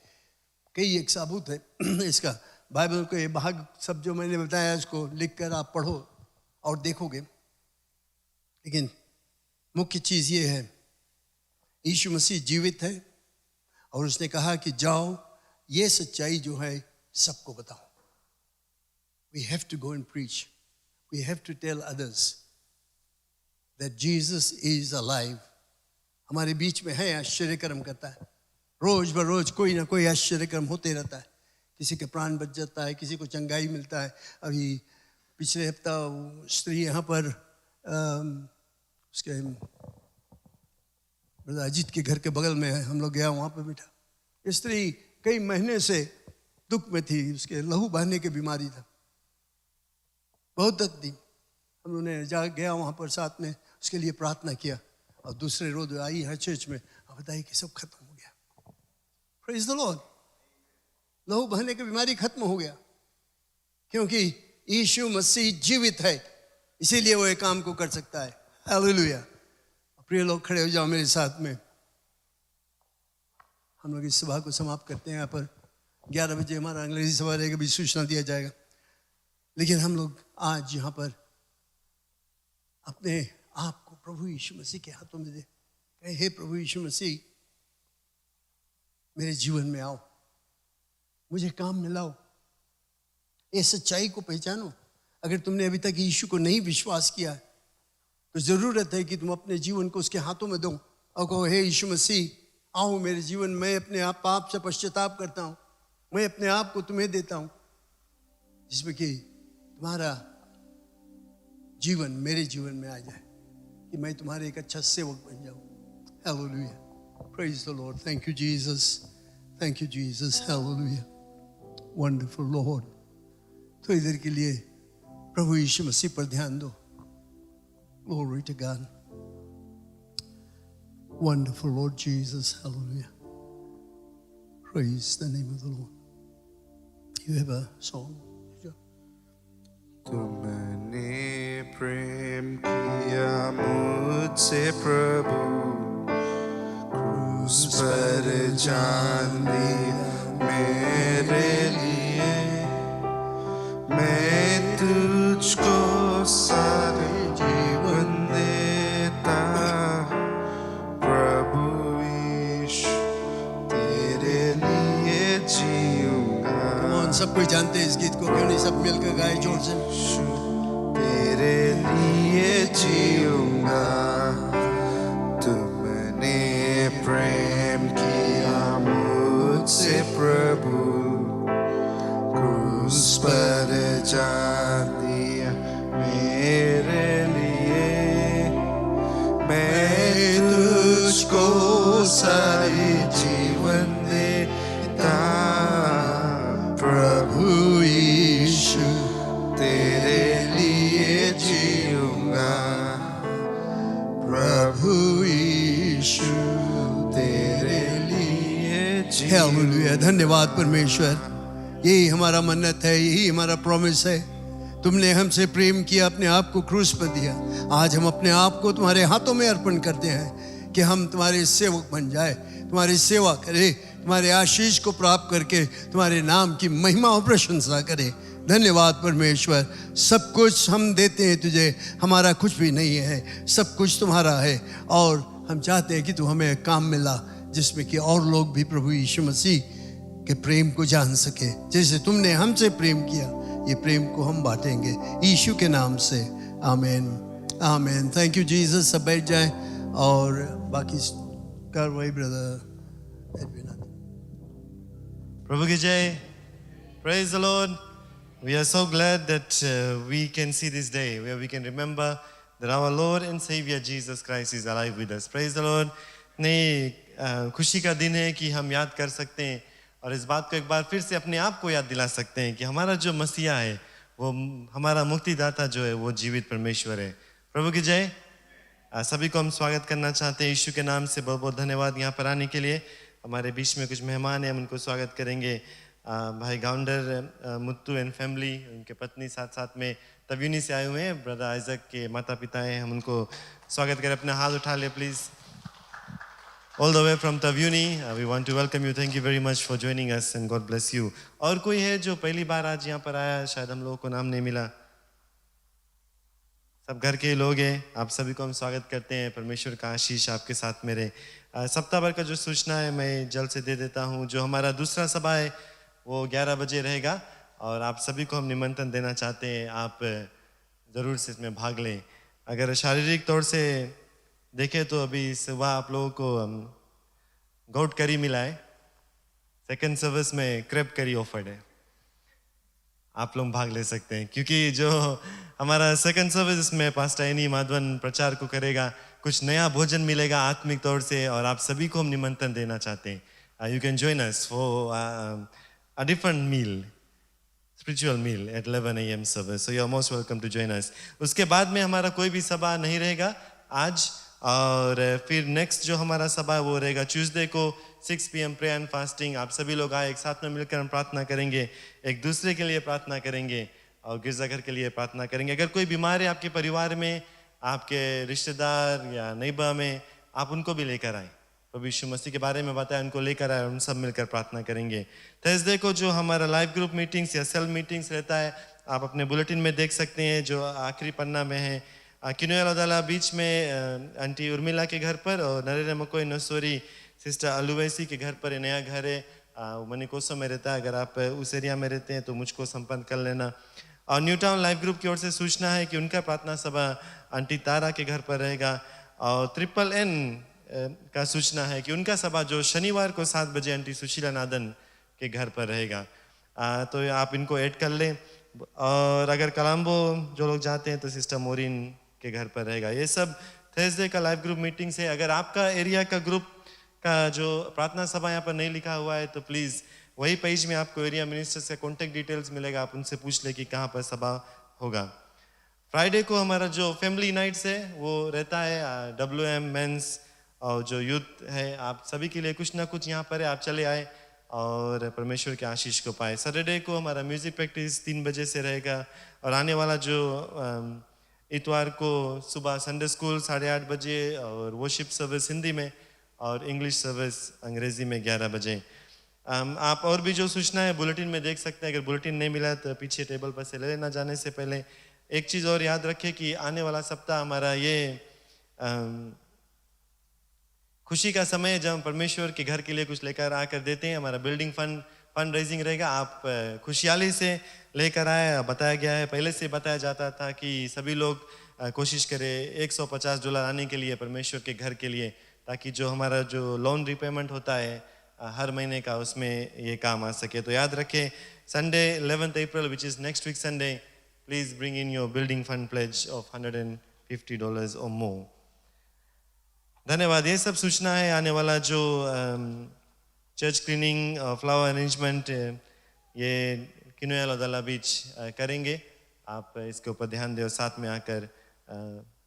D: कई एक सबूत है इसका। बाइबल को ये भाग सब जो मैंने बताया इसको लिख कर आप पढ़ो और देखोगे। लेकिन मुख्य चीज़ ये है, यीशु मसीह जीवित है और उसने कहा कि जाओ ये सच्चाई जो है सबको बताओ। We have to go and preach. We have to tell others that Jesus is alive. हमारे बीच में है, आश्चर्य कर्म करता है। रोज बरोज कोई ना कोई आश्चर्य कर्म होते रहता है। किसी के प्राण बच जाता है, किसी को चंगाई मिलता है। अभी पिछले हफ्ता स्त्री यहाँ पर उसके अजीत के घर के बगल में है, हम लोग गया वहाँ पर बैठा। स्त्री कई महीने से दुख में थी, उसके लहू बहने की बीमारी था, बहुत तक थी। हम लोगों ने जा गया वहाँ पर, साथ में उसके लिए प्रार्थना किया और दूसरे रोज आई है चर्च में, बताइए कि सब खत्म हो गया। प्रेज द लॉर्ड, लहू बहने की बीमारी खत्म हो गया, क्योंकि यीशु मसीह जीवित है, इसीलिए वो एक काम को कर सकता है। हालेलुया। प्रिय लोग खड़े हो जाओ मेरे साथ में। हम लोग इस सभा को समाप्त करते हैं। यहाँ पर 11 बजे हमारा अंग्रेजी सभा रहेगा, भी सूचना दिया जाएगा। लेकिन हम लोग आज यहाँ पर अपने आप को प्रभु यीशु मसीह के हाथों में दे, कहे हे प्रभु यीशु मसीह, मेरे जीवन में आओ, मुझे काम में लाओ, ये सच्चाई को पहचानो। अगर तुमने अभी तक यीशु को नहीं विश्वास किया है तो जरूरत है कि तुम अपने जीवन को उसके हाथों में दो और कहो हे यीशु मसीह, आओ मेरे जीवन में। अपने आप पाप से पश्चाताप करता हूँ, मैं अपने आप को तुम्हें देता हूँ, जिसमें कि तुम्हारा जीवन मेरे जीवन में आ जाए, कि मैं तुम्हारे एक अच्छा सेवक बन जाऊं। Hallelujah, praise the Lord, thank you Jesus, thank you Jesus, hallelujah, wonderful Lord. थोड़ी देर के लिए प्रभु यीशु मसीह पर ध्यान दो। Glory to God, wonderful Lord Jesus, hallelujah, praise the name of the Lord. You have a song?
A: तुमने प्रेम किया मुझसे प्रभु, क्रूस पर जान दिया मेरे लिए। मैं तुझको सारे जीवन देता, प्रभु यीशु तेरे लिए जीऊंगा।
D: कौन सब कोई जानते हैं इस गीत को? क्यों नहीं सब मिलकर गाए जोर से?
A: तेरे लिए जीऊंगा। तुमने प्रेम किया मुझसे प्रभु, क्रूस पर जान दिया मेरे लिए। मैं तुझको सारे जीवन देता, प्रभु यीशु तेरे लिए जीऊंगा। प्रभु यीशु तेरे लिए जीऊंगा।
D: हालेलुया, धन्यवाद परमेश्वर। यही हमारा मन्नत है, यही हमारा प्रॉमिस है तुमने हमसे प्रेम किया, अपने आप को क्रूस पर दिया। आज हम अपने आप को तुम्हारे हाथों में अर्पण करते हैं कि हम तुम्हारे सेवक बन जाए, तुम्हारी सेवा करें, तुम्हारे आशीष को प्राप्त करके तुम्हारे नाम की महिमा और प्रशंसा करें। धन्यवाद परमेश्वर, सब कुछ हम देते हैं तुझे, हमारा कुछ भी नहीं है, सब कुछ तुम्हारा है। और हम चाहते हैं कि तू हमें काम मिला जिसमें कि और लोग भी प्रभु यीशु मसीह के प्रेम को जान सके, जैसे तुमने हमसे प्रेम किया, ये प्रेम को हम बांटेंगे यीशु के नाम से। आमीन, आमीन। Thank you Jesus. सब बैठ जाएं और बाकी कार्रवाई brother Edwin.
E: Prabhu ki jai. Praise the Lord. We are so glad that we can see this day where we can remember that our Lord and Savior Jesus Christ is alive with us. Praise the Lord. नहीं, खुशी का दिन है कि हम याद कर सकते हैं और इस बात को एक बार फिर से अपने आप को याद दिला सकते हैं कि हमारा जो मसीहा है, वो हमारा मुक्तिदाता जो है, वो जीवित परमेश्वर है। प्रभु की जय। सभी को हम स्वागत करना चाहते हैं यीशु के नाम से। बहुत बहुत धन्यवाद यहाँ पर आने के लिए। हमारे बीच में कुछ मेहमान हैं, हम उनको स्वागत करेंगे। भाई गाउंडर मुत्तू एंड फैमिली, उनके पत्नी साथ साथ में तव्यूनी से आए हुए हैं। ब्रदर आइजक के माता पिता हैं, हम उनको स्वागत करें। अपना हाथ उठा ले please. All the way from Tavyuni, we want to welcome you. Thank you very much for joining us and God bless you. और कोई है जो पहली बार आज यहाँ पर आया, शायद हम लोगों को नाम नहीं मिला? सब घर के लोग हैं, आप सभी को हम स्वागत करते हैं। परमेश्वर का आशीष आपके साथ में रहे। सप्ताह भर का जो सूचना है मैं जल्द से दे देता हूँ। जो हमारा दूसरा सभा है वो 11 बजे रहेगा और आप सभी को हम निमंत्रण देना चाहते हैं, आप ज़रूर से इसमें भाग लें। अगर शारीरिक तौर से देखें तो अभी सुबह आप लोगों को गोट करी मिला है, सेकंड सर्विस में क्रेप करी ऑफर्ड है, आप लोग भाग ले सकते हैं। क्योंकि जो हमारा सेकंड सर्विस में पास्टर एनी माधवन प्रचार को करेगा, कुछ नया भोजन मिलेगा आत्मिक तौर से और आप सभी को हम निमंत्रण देना चाहते हैं। You can join us for a different meal, spiritual meal at 11 AM service, so you are most welcome to join us. उसके बाद में हमारा कोई भी सभा नहीं रहेगा आज, और फिर नेक्स्ट जो हमारा सभा है वो रहेगा ट्यूसडे को 6 PM प्रेयर एंड फास्टिंग। आप सभी लोग आए, एक साथ में मिलकर हम प्रार्थना करेंगे, एक दूसरे के लिए प्रार्थना करेंगे और गिरजाघर के लिए प्रार्थना करेंगे। अगर कोई बीमार है आपके परिवार में, आपके रिश्तेदार या नेबर में, आप उनको भी लेकर आए, प्रभु यीशु मसीह के बारे में बताएं, उनको लेकर आए, हम सब मिलकर प्रार्थना करेंगे। थर्सडे को जो हमारा लाइव ग्रुप मीटिंग्स या सेल मीटिंग्स रहता है, आप अपने बुलेटिन में देख सकते हैं, जो आखिरी पन्ना में है। किनुएला बीच में आंटी उर्मिला के घर पर और नरेंद्र मकोई नसोरी सिस्टर अलुवैसी के घर पर नया घर है, मनीकोसो में रहता है। अगर आप उस एरिया में रहते हैं तो मुझको संपर्क कर लेना। और न्यू टाउन लाइव ग्रुप की ओर से सूचना है कि उनका प्रार्थना सभा आंटी तारा के घर पर रहेगा। और NNN का सूचना है कि उनका सभा जो शनिवार को 7 बजे आंटी सुशीला नादन के घर पर रहेगा। तो आप इनको ऐड कर लें। और अगर कलाम्बो जो लोग जाते हैं तो सिस्टर मोरिन के घर पर रहेगा। ये सब थर्सडे का लाइव ग्रुप मीटिंग से। अगर आपका एरिया का ग्रुप का जो प्रार्थना सभा यहाँ पर नहीं लिखा हुआ है तो प्लीज़ वही पेज में आपको एरिया मिनिस्टर्स का कॉन्टेक्ट डिटेल्स मिलेगा, आप उनसे पूछ ले कि कहाँ पर सभा होगा। फ्राइडे को हमारा जो फैमिली नाइट्स है वो रहता है WM मेंस और जो यूथ है, आप सभी के लिए कुछ ना कुछ यहाँ पर है, आप चले आए और परमेश्वर के आशीष को पाए। सैटरडे को हमारा म्यूजिक प्रैक्टिस 3 बजे से रहेगा और आने वाला जो इतवार को सुबह संडे स्कूल 8:30 बजे और वर्शिप सर्विस हिंदी में और इंग्लिश सर्विस अंग्रेजी में 11 बजे। आप और भी जो सूचना है बुलेटिन में देख सकते हैं। अगर बुलेटिन नहीं मिला तो पीछे टेबल पर से ले लेना। जाने से पहले एक चीज़ और याद रखें कि आने वाला सप्ताह हमारा ये खुशी का समय है जब हम परमेश्वर के घर के लिए कुछ लेकर आकर देते हैं। हमारा बिल्डिंग फंड रेजिंग रहेगा, आप खुशहाली से लेकर आए। बताया गया है, पहले से बताया जाता था कि सभी लोग कोशिश करें $150 आने के लिए परमेश्वर के घर के लिए, ताकि जो हमारा जो लोन रिपेमेंट होता है हर महीने का, उसमें ये काम आ सके। तो याद रखें Sunday 11th April which is next week Sunday, please bring in your building fund pledge of $150 और मोर। धन्यवाद। ये सब सूचना है। आने वाला जो चर्च क्लीनिंग फ्लावर अरेंजमेंट ये किनुएला बीच करेंगे, आप इसके ऊपर ध्यान दें और साथ में आकर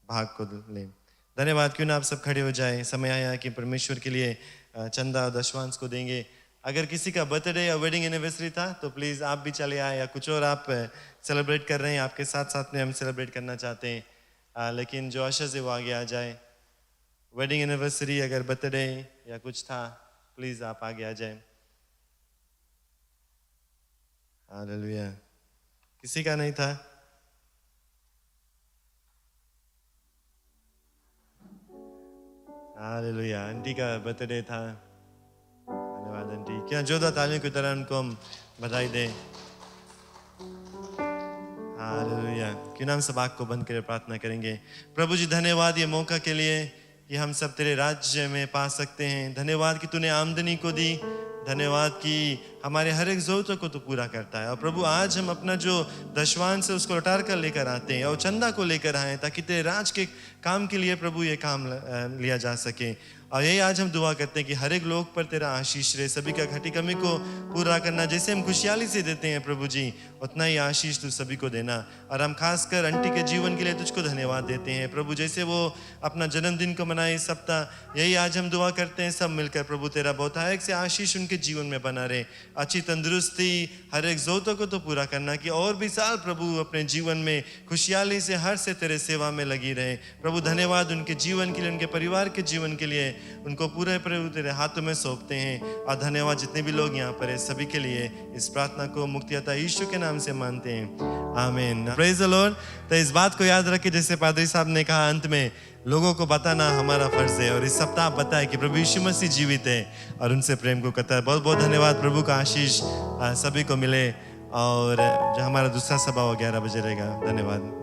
E: भाग को लें। धन्यवाद। क्यों ना आप सब खड़े हो जाए। समय आया कि परमेश्वर के लिए चंदा और दशवांश को देंगे अगर किसी का बर्थडे या वेडिंग एनिवर्सरी था तो प्लीज़ आप भी चले आए, या कुछ और आप सेलिब्रेट कर रहे हैं, आपके साथ साथ में हम सेलिब्रेट करना चाहते हैं। लेकिन जो अशर से वो आगे आ जाए। वेडिंग एनिवर्सरी, अगर बर्थडे या कुछ था, प्लीज़ आप आगे आ जाए। हालेलुया। किसी का नहीं था? हालेलुया। आंटी का बर्थडे था। धन्यवाद आंटी। क्या जोरदार तालियों की तरह उनको हम बधाई दें। हालेलुया। क्यों ना हम सब आँख को बंद करके प्रार्थना करेंगे। प्रभु जी धन्यवाद ये मौका के लिए कि हम सब तेरे राज्य में पा सकते हैं। धन्यवाद कि तूने आमदनी को दी। धन्यवाद कि हमारे हर एक ज़रूरतों को तो पूरा करता है। और प्रभु आज हम अपना जो दशवान से उसको लौटार कर लेकर आते हैं और चंदा को लेकर आए, ताकि तेरे राज के काम के लिए प्रभु ये काम लिया जा सके। और यही आज हम दुआ करते हैं कि हर एक लोग पर तेरा आशीष रहे, सभी का घटी कमी को पूरा करना। जैसे हम खुशहाली से देते हैं प्रभु जी, उतना ही आशीष तू सभी को देना। और हम खासकर आंटी के जीवन के लिए तुझको धन्यवाद देते हैं प्रभु। जैसे वो अपना जन्मदिन को मनाए इस सप्ताह, यही आज हम दुआ करते हैं सब मिलकर प्रभु तेरा बहुतायत से आशीष उनके जीवन में बना रहे। अच्छी तंदुरुस्ती, हर एक ज़रूरतों को तो पूरा करना, कि और भी साल प्रभु अपने जीवन में खुशहाली से हर से तेरे सेवा में लगी रहे। प्रभु धन्यवाद उनके जीवन के लिए, उनके परिवार के जीवन के लिए। उनको पूरे प्रभु तेरे हाथों में सौंपते हैं। और धन्यवाद जितने भी लोग यहाँ पर है सभी के लिए इस प्रार्थना को मुक्तिदाता यीशु के नाम से मानते हैं। आमीन। Praise the Lord. तो इस बात को याद रखें, जैसे पादरी साहब ने कहा अंत में, लोगों को बताना हमारा फर्ज है। और इस सप्ताह आप बताएं कि प्रभु यीशु मसीह जीवित है और उनसे प्रेम को करता है। बहुत बहुत धन्यवाद। प्रभु का आशीष सभी को मिले। और जो हमारा दूसरा सभा वो 11 बजे रहेगा। धन्यवाद।